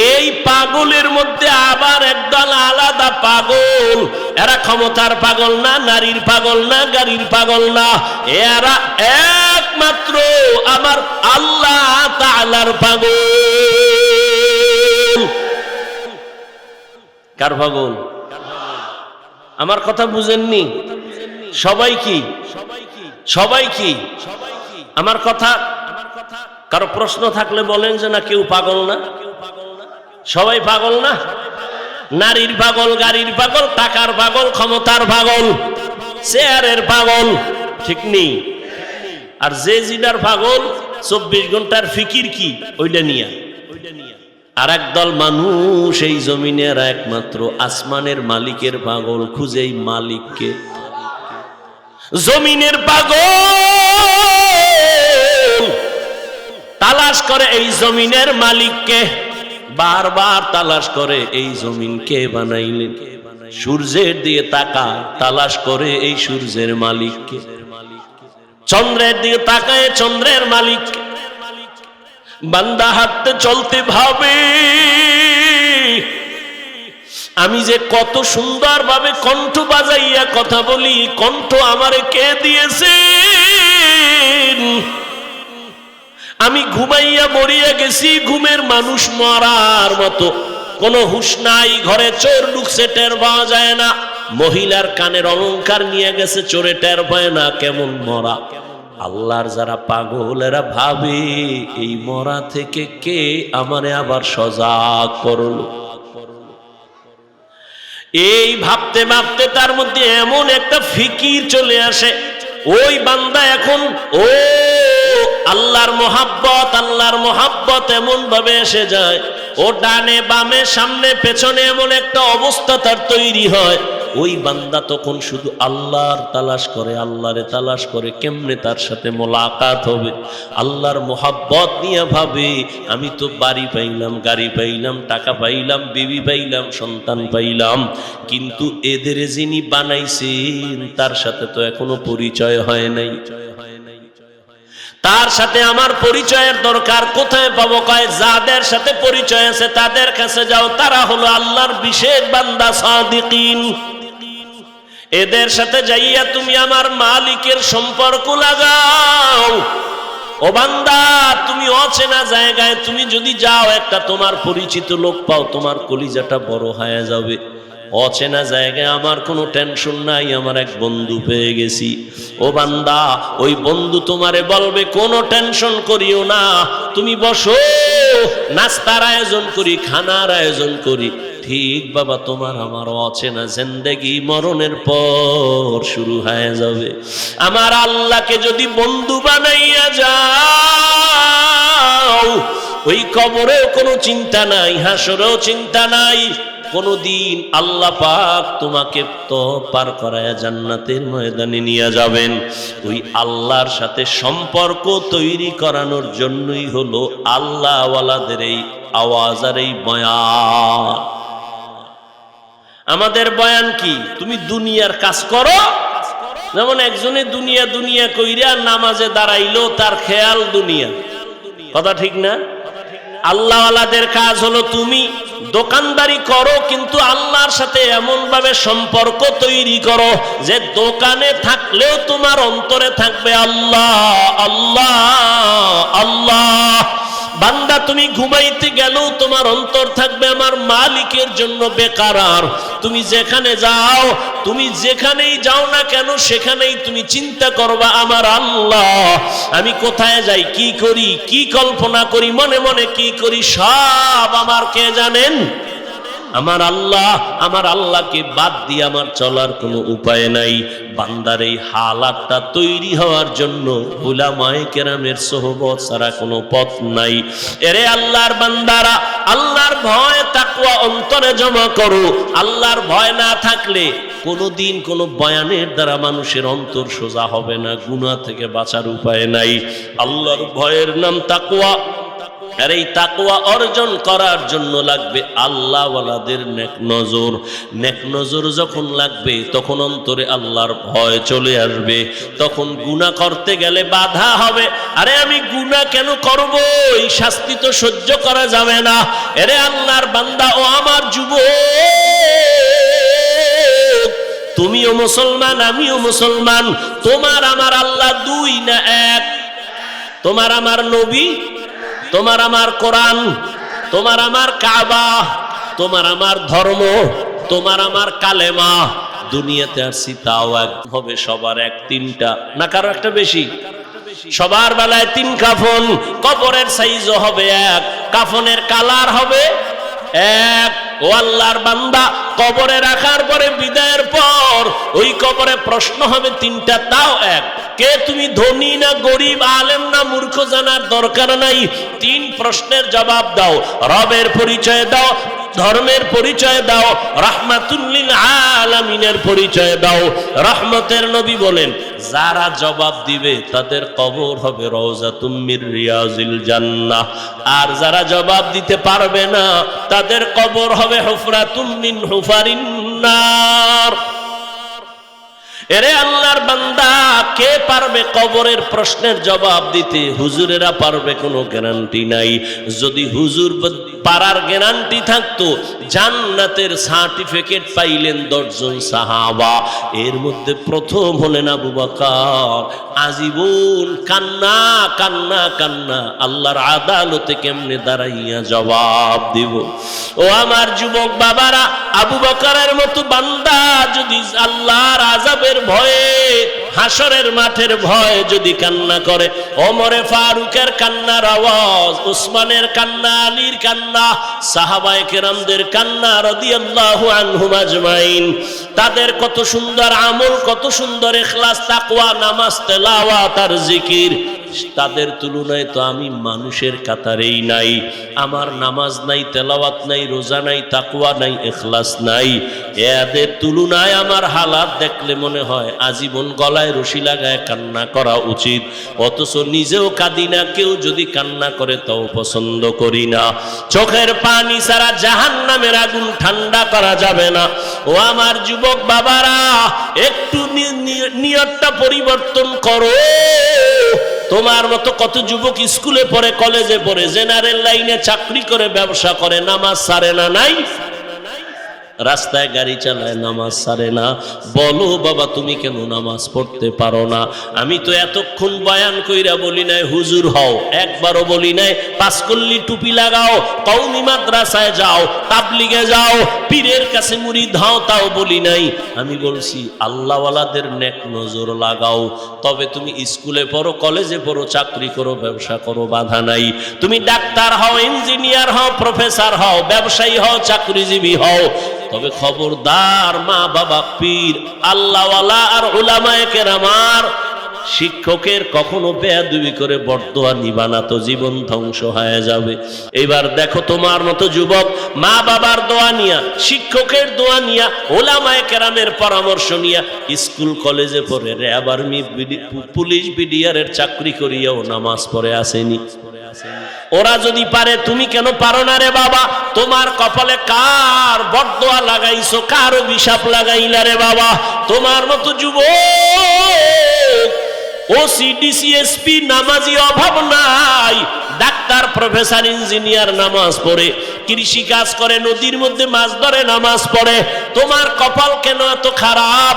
এই পাগলের মধ্যে আবার একদল আলাদা পাগল, এরা ক্ষমতার পাগল না, নারীর পাগল না, গাড়ির পাগল না, এরা একমাত্র আমার আল্লাহ তাআলার পাগল। কার পাগল? আমার কথা বুঝেননি? সবাই কি? সবাই কি? আমার কথা কারো প্রশ্ন থাকলে বলেন যে না কেউ পাগল না। সবাই পাগল না? নারীর পাগল, গাড়ির পাগল, টাকার পাগল, ক্ষমতার পাগল, চেয়ারের পাগল, ঠিক নেই? আর যে জিনার পাগল 24 ঘন্টার ফিকির কি ওইটা নিয়া। আর একদল মানুষ এই জমিনের একমাত্র আসমানের মালিকের পাগল, খুঁজেই মালিককে। জমিনের পাগল তালাশ করে এই জমিনের মালিককে, বারবার তালাশ করে এই জমিন কে বানাইলেন। সূর্যের দিয়ে তাকা, তালাশ করে এই সূর্যের মালিককে। চন্দ্রের দিকে তাকায় চন্দ্রের মালিককে। বান্দা হাঁটতে চলতে ভাবে আমি যে কত সুন্দর ভাবে কণ্ঠ বাজাইয়া কথা বলি, কণ্ঠ আমারে কে দিয়েছে? আমি ঘুমাইয়া মরিয়া গেছি, ঘুমের মানুষ মরার মতো, কোনো হুঁশ নাই। ঘরে চোর ঢুকছে টের পাওয়া যায় না, মহিলার কানের অলংকার নিয়ে গেছে চোরে টের পায় না, কেমন মরা। আল্লাহর যারা পাগল এরা ভাবে এই মরা থেকে কে আমারে আবার সজাগ করলো। এই ভাবতে ভাবতে তার মধ্যে এমন একটা ফিকির চলে আসে, ওই বান্দা এখন ও আল্লাহর মোহাব্বত এমন ভাবে এসে যায়, ও ডানে বামে সামনে পেছনে এমন একটা অবস্থা তার তৈরি হয়। ওই বান্দা তখন শুধু আল্লাহর তালাশ করে, আল্লাহরে তালাশ করে কেমনে তার সাথে মোলাকাত হবে। আল্লাহর মোহাব্বত নিয়ে ভাবে আমি তো বাড়ি পাইলাম, গাড়ি পাইলাম, টাকা পাইলাম, বিবি পাইলাম, সন্তান পাইলাম, কিন্তু এদের যিনি বানাইছেন তার সাথে তো এখনো পরিচয় হয় নাই। তার সাথে আমার পরিচয়ের দরকার। কোথায় পাবো? কয় যাদের সাথে পরিচয় আছে তাদের কাছে যাও, তারা হলো আল্লাহর বিশেষ বান্দা সাদিকিন। এদের সাথে যাইয়া তুমি আমার মালিকের সম্পর্ক লাগাও। ও বান্দা, তুমি অচেনা জায়গায় তুমি যদি যাও, একটা তোমার পরিচিত লোক পাও, তোমার কলিজাটা বড় হয়ে যাবে। অচেনা জায়গায় আমার কোনো টেনশন নাই, আমার এক বন্ধু পেয়ে গেছি। ও বান্দা, ওই বন্ধু তোমারে বলবে কোনো টেনশন করিও না, তুমি বসো, নাস্তার আয়োজন করি, খানার আয়োজন করি। ঠিক বাবা, তোমার আমার অচেনা জিন্দেগি মরণের পর শুরু হয়ে যাবে। আমার আল্লাহকে যদি বন্ধু বানাইয়া যাও, ওই কবরেও কোনো চিন্তা নাই, হাসরেও চিন্তা নাই। কোনদিন আল্লাহ পাক তোমাকে তো পার করায়া জান্নাতের ময়দানে নিয়ে যাবেন। ওই আল্লাহর সাথে সম্পর্ক তৈরি করানোর জন্যই হলো আল্লাহ ওয়ালাদের এই আওয়াজ আর এই বয়ান। আমাদের বয়ান কি? তুমি দুনিয়ার কাজ করো। যেমন একজনে দুনিয়া দুনিয়া কইরা নামাজে দাঁড়াইলো, তার খেয়াল দুনিয়া। কথা ঠিক না? আল্লাহ ওয়ালাদের কাজ হলো তুমি দোকানদারি করো, কিন্তু আল্লাহর সাথে এমন ভাবে সম্পর্ক তৈরি করো যে দোকানে থাকলেও তোমার অন্তরে থাকবে আল্লাহ আল্লাহ আল্লাহ। বান্দা তুমি ঘুমাইতে গেলেও তোমার অন্তর থাকবে আমার মালিকের জন্য বেকারার। তুমি যেখানে যাও, তুমি যেখানেই যাও না কেন, সেখানেই তুমি চিন্তা করবা আমার আল্লাহ, আমি কোথায় যাই, কি করি, কি কল্পনা করি, মনে মনে কি করি, সব আমার কে জানেন? আমার আল্লাহ। আমার আল্লাহকে বাদ দিয়ে আমার চলার কোনো উপায় নাই। বান্দার এই হালাতটা তৈরি হওয়ার জন্য উলামায়ে কেরামের সোহবত ছাড়া কোনো পথ নাই। এরে আল্লাহর বান্দারা, আল্লাহর ভয় তাকওয়া অন্তরে জমা করো। আল্লাহর ভয় না থাকলে কোনোদিন কোনো বয়ানের দ্বারা মানুষের অন্তর সোজা হবে না। গুনাহ থেকে বাঁচার উপায় নাই। আল্লাহর ভয়ের নাম তাকওয়া। আর এই তাকওয়া অর্জন করার জন্য লাগবে আল্লাহ ওয়ালাদের নেক নজর। নেক নজর যখন লাগবে তখন অন্তরে আল্লাহর ভয় চলে আসবে। তখন গুনাহ করতে গেলে বাধা হবে। আরে আমি গুনাহ কেন করব? এই শাস্তি তো সহ্য করা যাবে না। এরে আল্লাহর বান্দা ও আমার যুবক, তুমিও মুসলমান, আমিও মুসলমান। তোমার আমার আল্লাহ দুই না এক? তোমার আমার নবী, তোমার আমার কোরআন, তোমার আমার কাবা, তোমার আমার ধর্ম, তোমার আমার কালেমা। দুনিয়াতে আসছি তাও এক হবে, সবার এক তিনটা না, কারো একটা বেশি। সবার বেলায় তিন কাফন, কবরের সাইজও হবে এক, কাফনের কালার হবে এক। ও আল্লাহর বান্দা, কবরে রাখার পরে বিদায়ের পর ওই কবরে প্রশ্ন হবে তিনটা, তাও এক। কে তুমি, ধনী না গরিব, আলেম না মূর্খ, জানার দরকার নাই। তিন প্রশ্নের জবাব দাও। রবের পরিচয় দাও, ধর্মের পরিচয় দাও, রাহমাতুল লিল আলামিনের পরিচয় দাও। রহমতের নবী বলেন, যারা জবাব দিবে তাদের কবর হবে রওজাতুম মির রিয়াজিল জান্নাহ। আর যারা জবাব দিতে পারবে না তাদের কবর হবে হুফরাতুম মিন হুফারিন নার। এরে আল্লাহর বান্দা, কে পারবে কবরের প্রশ্নের জবাব দিতে? হুজুরেরা পারবে, কোনো গ্যারান্টি নাই। যদি হুজুর পারার গ্যারান্টি থাকতো, জান্নাতের সার্টিফিকেট পাইলেন 10 জন সাহাবা। এর মধ্যে প্রথম হলেন আবু বকর। আজীবন কান্না কান্না কান্না, আল্লাহর আদালতে কেমনে দাঁড়াইয়া জবাব দিব? ও আমার যুবক বাবারা, আবু বকরের মতো বান্দা যদি আল্লাহর আযাবের ভয়ে, হাসরের মাঠের ভয়ে যদি কান্না করে, ওমরে ফারুকের কান্নার আওয়াজ, উসমানের কান্না, আলীর কান্না, সাহাবায়ে কেরামদের কান্না রাদিয়াল্লাহু আনহুম আজমাইন, তাদের কত সুন্দর আমল, কত সুন্দর ইখলাস, তাকওয়া, নামাজ, তেলাওয়াত আর জিকির, তাদের তুলনায় তো আমি মানুষের কাতারেই নাই। আমার নামাজ নাই, তেলাওয়াত নাই, রোজা নাই, তাকওয়া নাই, ইখলাস নাই। এদের তুলনায় আমার হালাত দেখলে মনে হয় আজীবন গলায় রশি লাগায় কান্না করা উচিত। অথচ নিজেও কাঁদি না, কেউ যদি কান্না করে তাও পছন্দ করি না। চোখের পানি ছাড়া জাহান্নামের আগুন ঠান্ডা করা যাবে না। ও আমার যুবক বাবারা, একটু নিয়তটা পরিবর্তন করো। তোমার মতো কত যুবক স্কুলে পড়ে, কলেজে পড়ে, জেনারেল লাইনে চাকরি করে, ব্যবসা করে, নামাজ ছাড়ে না, নাই? রাস্তায় গাড়ি চালায়, নামাজ ছাড়ে না। বলো বাবা তুমি কেন নামাজ পড়তে পারো না? আমি তো এতক্ষণ বয়ান কইরা বলি নাই হুজুর হও, একবারও বলি নাই পাঁচকল্লি টুপি লাগাও, কওমি মাদ্রাসায় যাও, তাবলিগে যাও, পীরের কাছে মুরিদ হও, তাও বলি নাই। আমি বলছি আল্লাহওয়ালাদের নেক নজর লাগাও। তবে তুমি স্কুলে পড়ো, কলেজে পড়ো, চাকরি করো, ব্যবসা করো, বাধা নাই। তুমি ডাক্তার হও, ইঞ্জিনিয়ার হও, প্রফেসর হও, ব্যবসায়ী হও, চাকরিজীবী হও, তবে খবরদার মা বাবা, পীর, আল্লাহওয়ালা আর উলামায়ে কেরামার, শিক্ষকের কখনো বেয়াদবি করে বরদোয়া নিবা না, তো জীবন ধ্বংস হয়ে যাবে। এবার দেখো তোমার মতো যুবক মা বাবার দোয়া নিয়া, শিক্ষকের দোয়া নিয়া, উলামায়ে কেরামের পরামর্শ নিয়া স্কুল কলেজে পড়ে, র্যাব, আর্মি, পুলিশ, বিডিআরের চাকরি করিয়াও নামাজ পড়ে আসেনি। ওরা যদি পারে তুমি কেন পারো না রে বাবা? তোমার কপালে কার বরদোয়া লাগাইছো, কার অভিশাপ লাগাইলা রে বাবা? তোমার মতো যুবক ওসি, ডিসি, এসপি নামাজি অভাব নাই। ডাক্তার, প্রফেসর, ইঞ্জিনিয়ার নামাজ পড়ে, কৃষি কাজ করে, নদীর মধ্যে মাছ ধরে, নামাজ পড়ে। তোমার কপাল কেন এত খারাপ?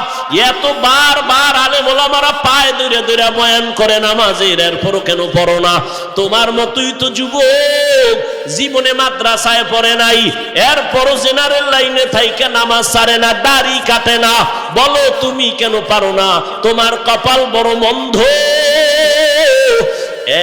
এত বারবার আলেম ওলামারা পায়ে ধরে ধরে বয়ান করে নামাজের, এরপরও কেন পড়ো না? তোমার মতোই তো যুবক জীবনে মাদ্রাসায় পড়ে নাই, এরপরও জেনারেল লাইনে থাইকা নামাজ ছাড়ে না, দাড়ি কাটে না। বলো তুমি কেন পারো না? তোমার কপাল বড় মন্দ।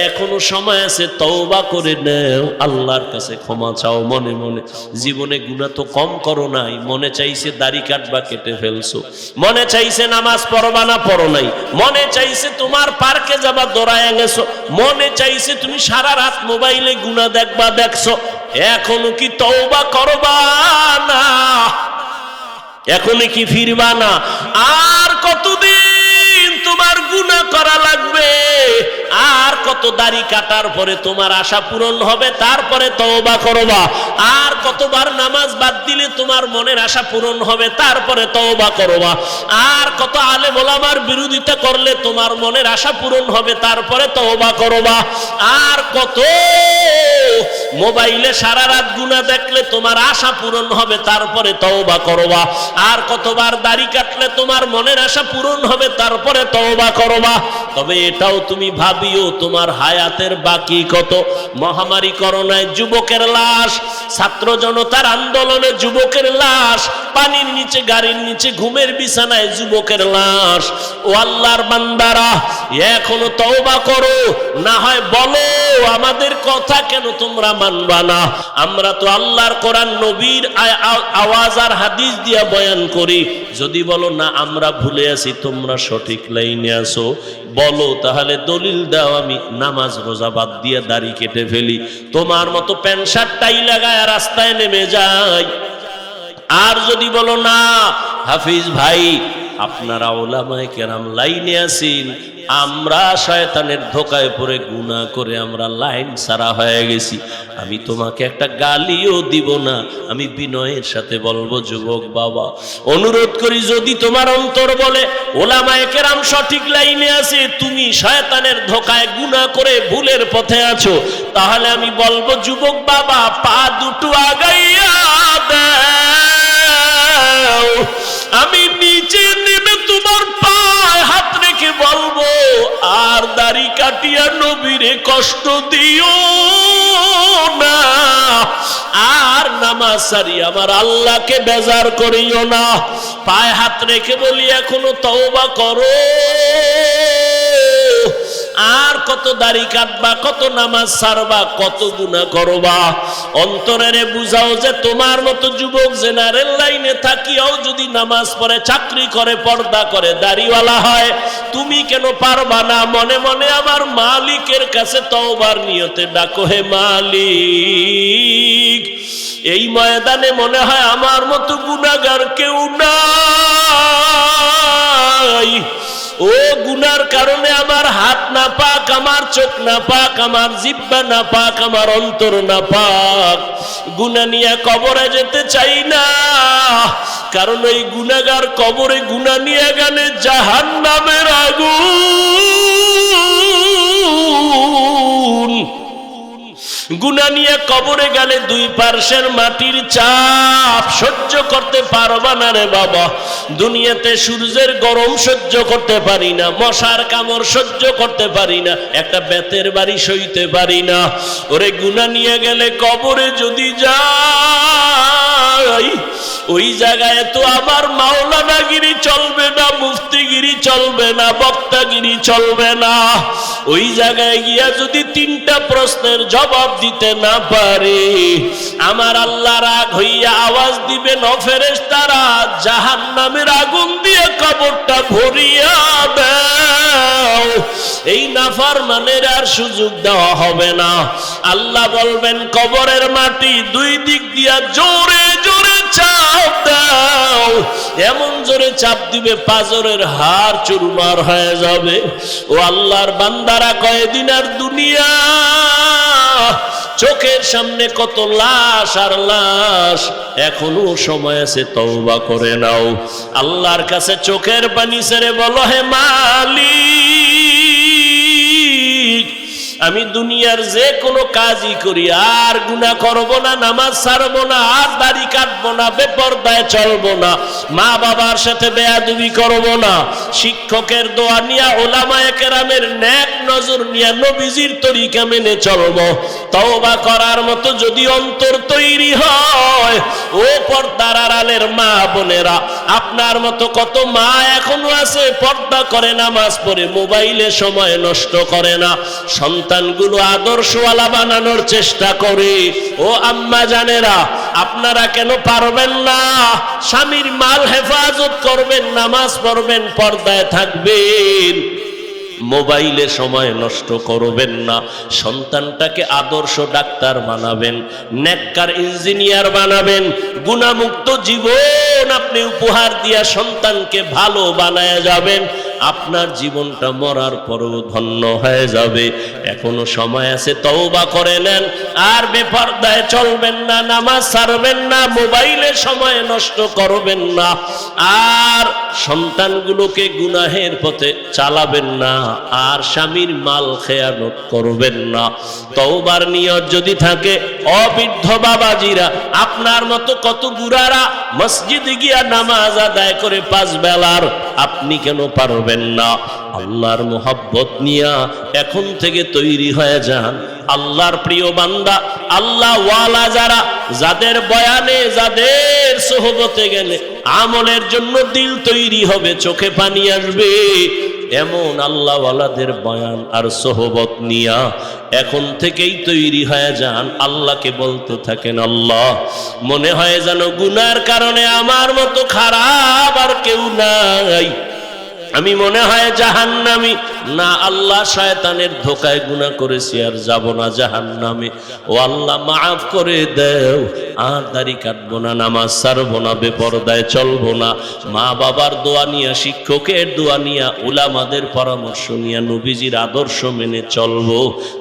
এখনো সময় আছে, তওবা করে নাও, আল্লাহর কাছে ক্ষমা চাও মনে মনে। জীবনে গুনাহ তো কম করো নাই, মনে চাইছে দাড়ি কাটবা, কেটে ফেলছো। মনে চাইছে নামাজ পড়বা না, পড়ো নাই। মনে চাইছে তোমার পার্কে যাবা, দৌড়ায় গেছো। মনে চাইছে তুমি সারা রাত মোবাইলে গুনাহ দেখবা, দেখছো। এখনো কি তওবা করবা না? এখনো কি ফিরবা না? আর কতদিন তোমার গুনাহ করা লাগবে? আর কত দাড়ি কাটার পরে তোমার আশা পূরণ হবে, তারপরে তওবা করবা? আর কতবার নামাজ বাদ দিলে তোমার মনের আশা পূরণ হবে, তারপরে তওবা করবা? আর কত আলেম ওলামার বিরোধিতা করলে তোমার মনের আশা পূরণ হবে, তারপরে তওবা করবা? আর কত মোবাইলে সারা রাত গুনাহ দেখলে তোমার আশা পূরণ হবে, তারপরে তওবা করবা? আর কতবার দাড়ি কাটলে তোমার মনের আশা পূরণ হবে, তারপরে তওবা করবা? তবে এটাও তুমি ভাবিও তোমার হায়াতের বাকি কত। মহামারী করোনায় যুবকের লাশ, ছাত্র জনতার আন্দোলনে যুবকের লাশ, পানির নিচে, গাড়ির নিচে, ঘুমের বিছানায় যুবকের লাশ। ও আল্লাহর বান্দারা, এখনো তওবা করো, না হয় বলো আমাদের কথা কেন তোমরা মানবা না? আমরা তো আল্লাহর কোরআন, নবীর আওয়াজ আর হাদিস দিয়া বয়ান করি। যদি বলো না আমরা ভুলে আছি, তোমরা সঠিক লাইনে আসো, বলো তাহলে দলিল দাও, আমি নামাজ রোজা বাদ দিয়ে দাড়ি কেটে ফেলি, তোমার মতো প্যান্ট শার্ট টাই লাগায় রাস্তায় নেমে যাই। আর যদি বলো না হাফিজ ভাই আপনারা উলামায়ে কেরাম লাইনে আছেন, আমরা শয়তানের ধোকায় পড়ে গুনাহ করে আমরা লাইন ছাড়া হয়ে গেছি, আমি তোমাকে একটা গালিও দিব না। আমি বিনয়ের সাথে বলবো যুবক বাবা, অনুরোধ করি, যদি তোমার অন্তর বলে উলামায়ে কেরাম সঠিক লাইনে আছে, তুমি শয়তানের ধোকায় গুনাহ করে ভুলের পথে আছো, তাহলে আমি বলবো যুবক বাবা পা দুটো আগাইয়া দাও, আমি নিচে নেমে তোমার পায়ে হাত রেখে বলবো আর দাড়ি কাটিয়া নবীরে কষ্ট দিও না, আর নামাজ সারি আমার আল্লাহকে বেজার করিও না। পায়ে হাত রেখে বলি এখনো তওবা করো। আর কত দাড়ি কাটবা, কত নামাজ ছাড়বা, কত গুনাহ করবা? অন্তরে বুঝাও যে তোমার মতো যুবক জেনারেল লাইনে থাকিও যদি নামাজ পড়ে, চাকরি করে, পর্দা করে, দাড়িওয়ালা হয়, তুমি কেন পারবা না? মনে মনে আমার মালিকের কাছে তওবার নিয়তে ডাকো, হে মালিক এই ময়দানে মনে হয় আমার মতো গুনাহগার কেউ নাই। ও গুনার কারণে আমার হাত না পাক, আমার চোখ না পাক, আমার জিহ্বা না পাক, আমার অন্তর না পাক। গুনাহ নিয়ে কবরে যেতে চাই না, কারণ এই গুনাহগার কবরে গুনাহ নিয়ে গেলে জাহান্নামের আগুন। গুনাহ নিয়ে কবরে গেলে দুই পার্শ্বের মাটির চাপ সহ্য করতে পারবা না রে বাবা। দুনিয়াতে সূর্যের গরম সহ্য করতে পারি না, মশার কামড় সহ্য করতে পারি না, একটা বেতের বাড়ি সইতে পারি না। ওরে গুনাহ নিয়ে গেলে কবরে যদি যাই, ওই জায়গায় তো আমার মাওলানাগিরি চলবে না, মুফতিগিরি চলবে না, বক্তাগিরি চলবে না। ওই জায়গায় গিয়া যদি তিনটা প্রশ্নের জবাব দিতে না পারে, আমার আল্লাহ রাগ হইয়া আওয়াজ দিবেন, ও ফেরেশতারা জাহান্নামের আগুন দিয়ে কবরটা ভরিয়া দাও। এই নাফরমানের আর সুযোগ দেওয়া হবে না। আল্লাহ বলবেন, কবরের মাটি দুই দিক দিয়া জোরে জোরে চাপ দাও। এমন জোরে চাপ দিবে পাজরের হাড় চুরমার হয়ে যাবে। ও আল্লাহর বান্দারা, কয়দিন আর দুনিয়া, চোখের সামনে কত লাশ আর লাশ, এখনো সময় আছে, তওবা করে নাও। আল্লাহর কাছে চোখের পানি ছেড়ে বলো, হে মালিক, আমি দুনিয়ার যে কোনো কাজই করি, আর গুনাহ করব না, নামাজ ছাড়বো না, আর দাড়ি কাটবো না, বেপরদায় চলবো না, মা বাবার সাথে বেয়াদবি করব না, শিক্ষকের দোয়া নিয়া, উলামায়ে কেরামের নেক নজর নিয়া নবীজির তরিকা মেনে চলবো। তওবা করার মতো যদি অন্তর তৈরি হয়, ও পর্দার আড়ালের মা বোনেরা, আপনার মতো কত মা এখনো আছে, পর্দা করে, নামাজ পড়ে, মোবাইলে সময় নষ্ট করে না, সন্তানগুলো আদর্শওয়ালা বানানোর চেষ্টা করে। ও আম্মা জানেরা, আপনারা কেন পারবেন না? স্বামীর মাল হেফাজত করবেন, নামাজ পড়বেন, পর্দায় থাকবেন, মোবাইলে সময় নষ্ট করবেন না, সন্তানটাকে আদর্শ ডাক্তার বানাবেন, নেককার ইঞ্জিনিয়ার বানাবেন, গুনাহমুক্ত জীবন আপনি উপহার দিয়া সন্তানকে ভালো বানায়া যাবেন। আপনার জীবনটা মরার পরও ধন্য হয়ে যাবে। এখনো সময় আছে, তওবা করে নেন, আর বেপরদায় চলবেন না, নামাজ ছাড়বেন না, মোবাইলে সময় নষ্ট করবেন না, আর সন্তানগুলোকে গুনাহের পথে চালাবেন না, আর স্বামীর মাল খেয়ানত করবেন না। তওবার নিয়ত যদি থাকে, অবৃদ্ধ বাবাজিরা, আপনার মতো কত বুড়ারা মসজিদে গিয়া নামাজ আদায় করে 5 বেলার, আপনি কেন পারবেন না? আল্লাহর মোহাব্বত নিয়া এখন থেকে তৈরি হয়ে যান। আল্লাহর প্রিয় বান্দা, আল্লাহ ওয়ালা যারা, যাদের বয়ানে, যাদের সোহবতে গেলে আমলের জন্য দিল তৈরি হবে, চোখে পানি আসবে, এমন আল্লাহ ওয়ালাদের বয়ান আর সোহবত নিয়া এখন থেকেই তৈরি হয়ে যান। আল্লাহকে বলতে থাকেন, আল্লাহ, মনে হয় যেন গুনার কারণে আমার মতো খারাপ আর কেউ নাই, আমি মনে হয় জাহান্নামী না। আল্লাহ, শয়তানের ধোকায় গুনাহ করেছি, আর যাব না জাহান্নামে। ও আল্লাহ, মাফ করে দাও, আর দাড়ি কাটবো না, নামাজ ছাড়বো না, বেপরদায় চলবো না, মা বাবার দোয়া নিয়া, শিক্ষকের দোয়া নিয়া, উলামাদের পরামর্শ নিয়া নবীজির আদর্শ মেনে চলবো।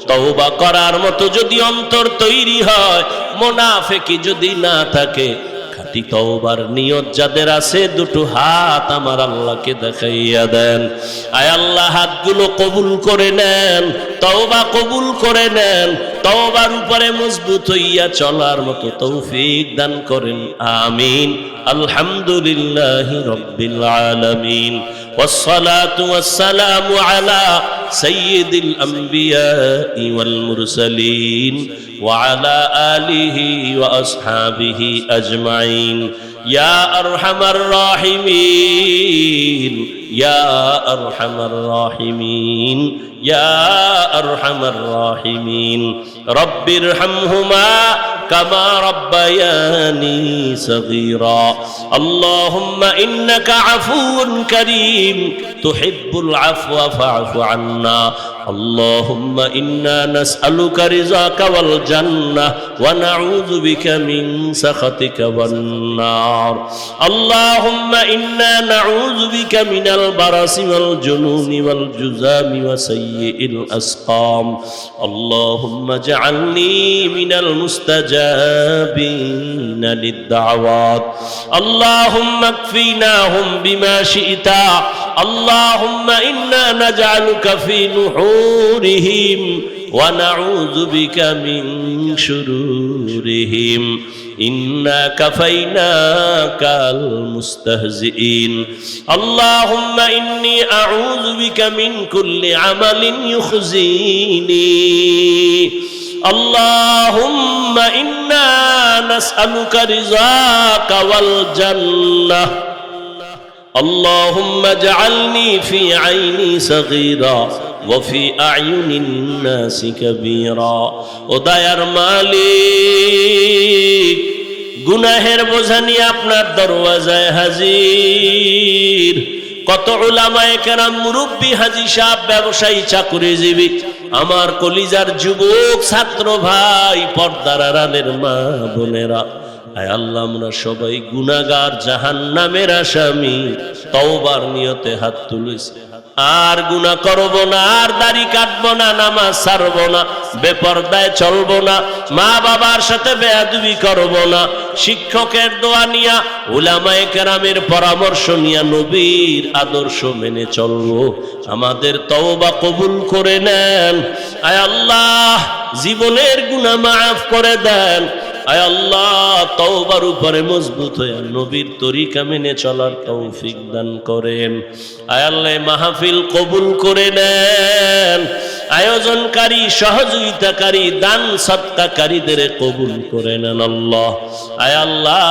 তওবা করার মতো যদি অন্তর তৈরি হয়, মুনাফিকি যদি না থাকে, খাঁটি তওবার নিয়ত যাদের আছে, দুটো হাত আমার আল্লাহকে দেখাইয়া দেন। আয় আল্লাহ, হাতগুলো কবুল করে নেন, তওবা কবুল করে নেন, তওবার উপরে মজবুত হইয়া চলার মতো তৌফিক দান করেন, আমিন। আলহামদুলিল্লাহি রাব্বিল আলামিন, ওয়াসসালাতু ওয়াসসালামু আলা সাইয়্যিদিল আমবিয়াই ওয়াল মুরসালিন ওয়া আলা আলিহি ওয়া আসহাবিহি আজমাইন। ইয়া আরহামার রাহিমিন, ইয়া আরহামার রাহিমিন, ইয়া আরহামার রাহিমিন। রব্বিরহামহুমা কামা রাব্বায়ানি সগীরা। আল্লাহুম্মা ইন্নাকা আফুউন কারীম তুহিব্বুল আফওয়া ফা'ফু আন্না। আল্লাহুম্মা ইন্না নাসআলুকা রিযাকা ওয়াল জান্নাহ ওয়া নাউযু বিকা মিন সাখাতিকা ওয়ান নার। আল্লাহুম্মা ইন্না নাউযু বিকা মিনাল বারাসি ওয়াল জুনুনি ওয়াল জুযামি ওয়া সাইয়্যিল আসকাম। আল্লাহুম্মা জাআলনি মিনাল মুস্তাজাবিনা লিদ-দাওয়াত। আল্লাহুম্মা কফিনাহুম বিমা শি'তা। আল্লাহুম্মা ইন্না নাজআলুকা ফি নুহুরিহিম ونعوذ بك من شرورهم إنا كفيناك المستهزئين اللهم إني أعوذ بك من كل عمل يخزيني اللهم إنا نسألك رضاك والجنة اللهم اجعلني في عيني صغيرا وفي أعين الناس كبيرا وداير মালিক গুনাহের বোঝা নিয়ে আপনার দরওয়াজায় হাজির কত উলামায়ে কেরাম মুরব্বি হাজী সাহেব ব্যবসায়ী চাকরিজীবী আমার কলিজার যুবক ছাত্র ভাই পর্দার আড়ালের মা বোনেরা আয় আল্লাহ আমরা সবাই গুনাহগার জাহান্নামের আসামি তওবার নিয়তে হাত তুলেছি আর গুনাহ করব না আর দাড়ি কাটবো না নামাজ ছাড়বো না বেপরদায় চলবো না মা বাবার সাথে বেয়াদবি করব না শিক্ষকের দোয়া নিয়া উলামায়ে কেরামের পরামর্শ নিয়া নবীর আদর্শ মেনে চলবো আমাদের তওবা কবুল করে নেন আয় আল্লাহ জীবনের গুনাহ মাফ করে দেন আয় আল্লাহ তওবার উপরে মজবুত হয়ে নবীর তরিকা মেনে চলার তৌফিক দান করেন আয় আল্লাহ মাহফিল কবুল করে নেন আয়োজনকারী সহযোগিতাকারী দান সদকাকারীদের কবুল করে নেন আল্লাহ আয় আল্লাহ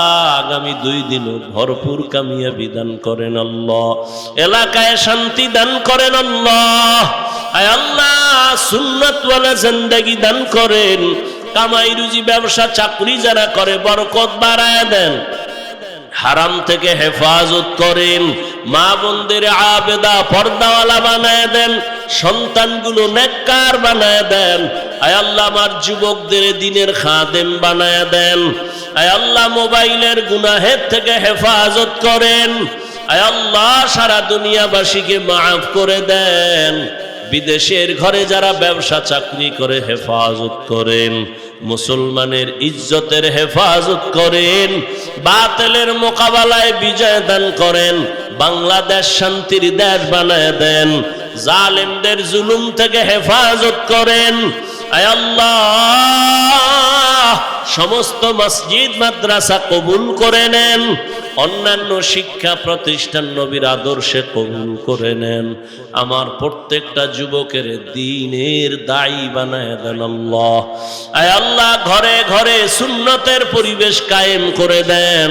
আগামী 2 দিন ভরপুর কামিয়াবি দান করেন আল্লাহ এলাকায় শান্তি দান করেন আল্লাহ আয় আল্লাহ সুন্নাতওয়ালা জিন্দেগি দান করেন কামাই রুজি ব্যবসা চাকরি যারা করে বরকত বাড়ায় দেন হারাম থেকে হেফাজত করেন মা বোনদের আবেদা পর্দাওয়ালা বানায় দেন সন্তানগুলো নেককার বানায় দেন আয় আল্লাহ আমার যুবকদের দ্বীনের খাদেম বানায় দেন আয় আল্লাহ মোবাইলের গুনাহের থেকে হেফাজত করেন আয় আল্লাহ সারা দুনিয়াবাসীকে মাফ করে দেন বিদেশের ঘরে যারা ব্যবসা চাকরি করে হেফাজত করেন মুসলমানের ইজ্জতের হেফাজত করেন বাতিলের মোকাবেলায় বিজয় দান করেন বাংলাদেশ শান্তির দেশ বানায় দেন জালেমদের জুলুম থেকে হেফাজত করেন আয় আল্লাহ সমস্ত মসজিদ মাদ্রাসা কবুল করে নেন অন্যান্য শিক্ষা প্রতিষ্ঠান নবীর আদর্শে কবুল করে নেন আমার প্রত্যেকটা যুবকের দ্বীনের দায়ী বানায় দেন আল্লাহ আয় আল্লাহ ঘরে ঘরে সুন্নতের পরিবেশ কায়েম করে দেন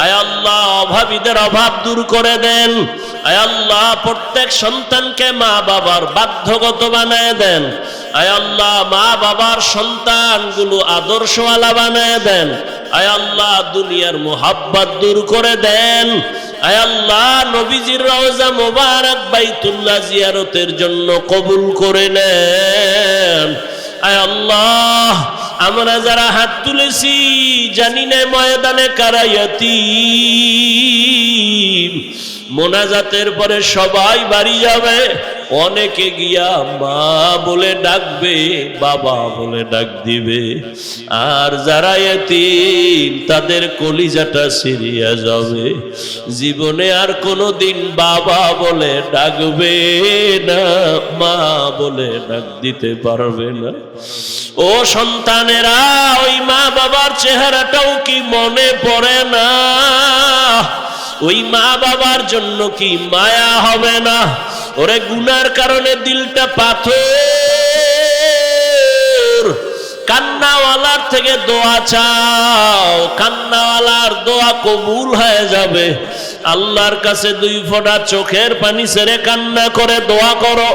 আয় আল্লাহ অভাবীদের অভাব দূর করে দেন আয় আল্লাহ প্রত্যেক সন্তানকে মা বাবার বাধ্যগত বানায় দেন আয় আল্লাহ মা বাবার সন্তানগুলো আদর্শওয়ালা বানায় দেন আয় আল্লাহ দুনিয়ার মুহাব্বত দূর করে দেন আয় আল্লাহ নবীজির রওজা মোবারক বাইতুল্লাহ জিয়ারতের জন্য কবুল করে নেন আয় আল্লাহ আমরা যারা হাত তুলেছি জানি না ময়দানে কারা ইয়াতীম মোনাজাতের পরে সবাই বাড়ি যাবে অনেকে গিয়া মা বলে ডাকবে বাবা বলে ডাক দিবে আর যারা এতিম তাদের কলিজাটা ছিঁড়িয়া যাবে জীবনে আর কোনোদিন বাবা বলে ডাকবে না মা বলে ডাক দিতে পারবে না ও সন্তানেরা ওই মা বাবার চেহারাটাও কি মনে পড়ে না ওই মা বাবার জন্য কি মায়া হবে না ওরে গুনার কারণে দিলটা পাথর কান্নাওয়ালার থেকে দোয়া চাও কান্নাওয়ালার দোয়া কবুল হয়ে যাবে আল্লাহর কাছে 2 ফোঁটা চোখের পানি ছেড়ে কান্না করে দোয়া করো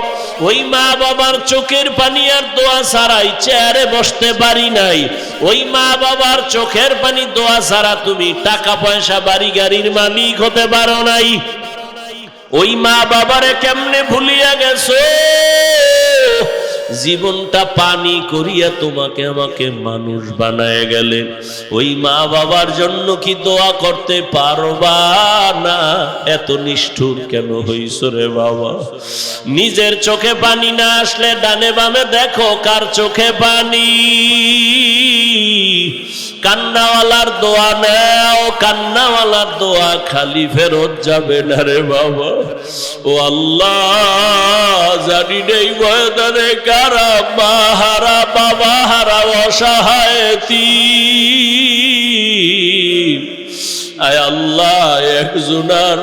ওই মা বাবার চোখের পানি আর দোয়া ছাড়াই চেয়ারে বসতে পারি নাই ওই মা বাবার চোখের পানি দোয়া ছাড়া তুমি টাকা পয়সা বাড়ি গাড়ির মালিক হতে পারো নাই ওই মা বাবারে কেমনে ভুলিয়া গেছো জীবনটা পানি করিয়া তোমাকে আমাকে মানুষ বানায় গেলেন ওই মা বাবার জন্য কি দোয়া করতে পারবা না এত নিষ্ঠুর কেন হইছো রে বাবা নিজের চোখে পানি না আসলে ডানে বামে দেখো কার চোখে পানি কান্নাওয়ালার দোয়া নেও, কান্নাওয়ালার দোয়া খালি ফেরত যাবে না রে বাবা। ও আল্লাহ, জানি নেই ময়দানে কারা মা হারা, বাবা হারা, অসহায় এতিম। আয় আল্লাহ, একজনার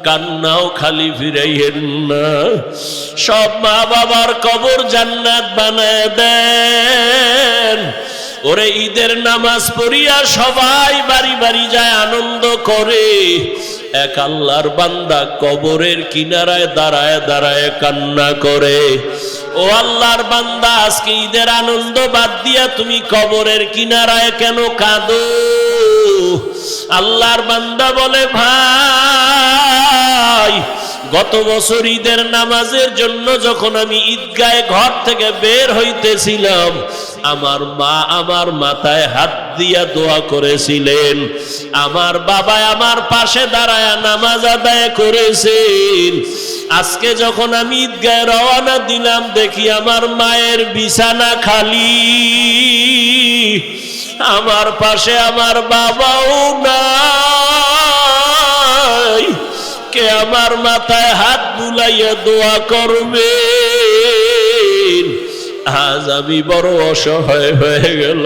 কান্নাও খালি ফিরাইয়েন না। সব মা বাবার কবর জান্নাত বানায় দেন। ওরে ঈদের নামাজ পড়িয়া সবাই বাড়ি বাড়ি যায়, আনন্দ করে। এক আল্লাহর বান্দা কবরের কিনারায় দাঁড়ায় দাঁড়ায় কান্না করে। ও আল্লাহর বান্দা, আজকে ঈদের আনন্দ বাদ দিয়া তুমি কবরের কিনারায় কেন কাঁদো? আল্লাহর বান্দা বলে, ভাই, গত বছর ঈদের নামাজের জন্য যখন আমি ঈদগাহে ঘর থেকে বের হইতেছিলাম, আমার মা আমার মাথায় হাত দিয়া দোয়া করেছিলেন, আমার বাবা আমার পাশে দাঁড়ায় নামাজ আদায় করেছেন। আজকে যখন আমি ঈদগাহে রওনা দিলাম, দেখি আমার মায়ের বিছানা খালি, আমার পাশে আমার বাবাও নাই। কে আমার মাথায় হাত বুলাইয়া দোয়া করবে? আজ আমি বড় অসহায় হয়ে গেল।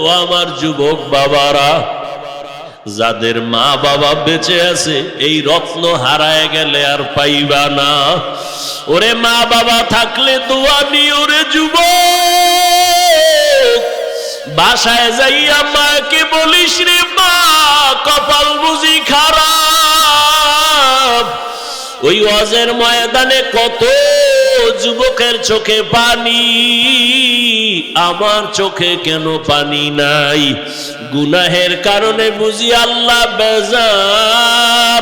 ও আমার যুবক বাবারা, যাদের মা বাবা বেঁচে আছে, এই রত্ন হারায় গেলে আর পাইবা না। ওরে মা বাবা থাকলে দোয়া নিও রে যুবক। বাসায় যাইয়া মাকে বলিস, রে মা, কপাল বুঝি খারাপ। ওই ওয়াজের ময়দানে কত যুবকের চোখে পানি, আমার চোখে কেন পানি নাই? গুনাহের কারণে বুঝি আল্লাহ বেজার।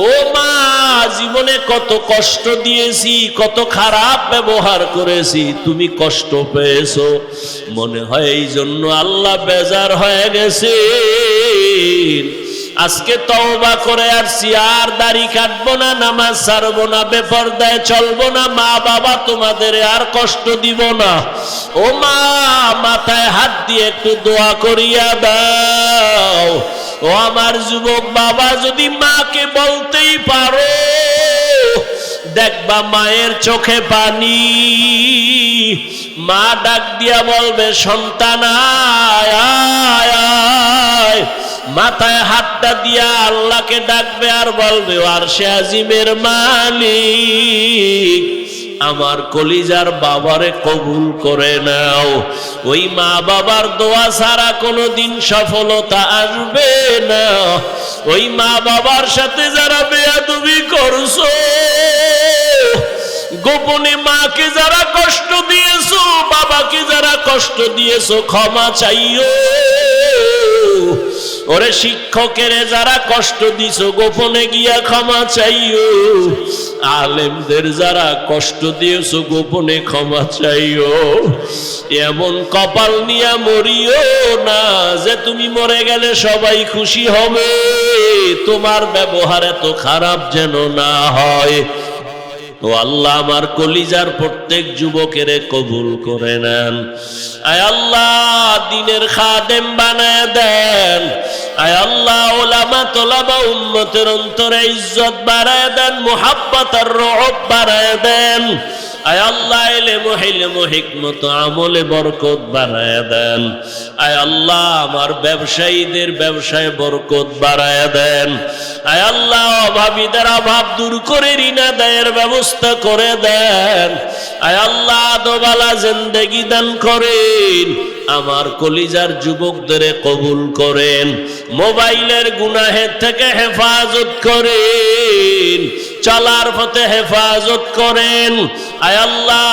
ও মা, জীবনে কত কষ্ট দিয়েছি, কত খারাপ ব্যবহার করেছি, তুমি কষ্ট পেয়েছো। মনে হয় এই জন্য আল্লাহ বেজার হয়ে গেছে। আজকে তওবা করে আসছি, আর দাড়ি কাটবো না, নামাজ ছাড়বো না, বেপরদায় চলবো না, মা বাবা তোমাদের আর কষ্ট দিব না। ও মা, মাথায় হাত দিয়ে একটু দোয়া করিয়া দাও। ও আমার যুবক বাবা, যদি মাকে বলতেই পারো, দেখবা মায়ের চোখে পানি। মা ডাক দিয়া বলবে, সন্তান আয় আয় আয়। মাথায় হাতটা দিয়া আল্লাহকে ডাকবে আর বলবে, আরশে আজিমের মালিক, আমার কলিজার বাবারে কবুল করে নাও। ওই মা বাবার দোয়া ছাড়া কোনোদিন সফলতা আসবে না। ওই মা বাবার সাথে যারা বেয়াদবি করছো, গোপনে মাকে যারা কষ্ট দিয়েছো, বাবাকে যারা কষ্ট দিয়েছো, ক্ষমা চাইও। ওরে শিক্ষকের যারা কষ্ট দিছো, গোপনে গিয়া ক্ষমা চাইও। আলেমদের যারা কষ্ট দিয়েছো, গোপনে ক্ষমা চাইও। এমন কপাল নিয়া মরিও না যে তুমি মরে গেলে সবাই খুশি হবে। তোমার ব্যবহার এত খারাপ যেন না হয়। ও আল্লাহ, আমার কলিজার প্রত্যেক যুবকের কবুল করে নেন। আয় আল্লাহ, দিনের খাদেম বানায় দেন। আয় আল্লাহ, উলামা তোলাবা উম্মতের অন্তরে ইজ্জত বাড়ায় দেন, মুহাব্বত আর রহব বাড়ায় দেন। আয় আল্লাহ, ইলম হিকমত আমলে বরকত বাড়ায় দেন। আয় আল্লাহ, আমার ব্যবসায়ীদের ব্যবসায় বরকত বাড়ায় দেন। আয় আল্লাহ, অভাবীদের অভাব দূর করে ঋণ আদায়ের ব্যবস্থা করে দেন। আয় আল্লাহ, দোবালা জিন্দেগি দান করেন। আমার কলিজার যুবকদের কবুল করেন। মোবাইলের গুনাহের থেকে হেফাজত করেন, চলার পথে হেফাজত করেন। আয় আল্লাহ,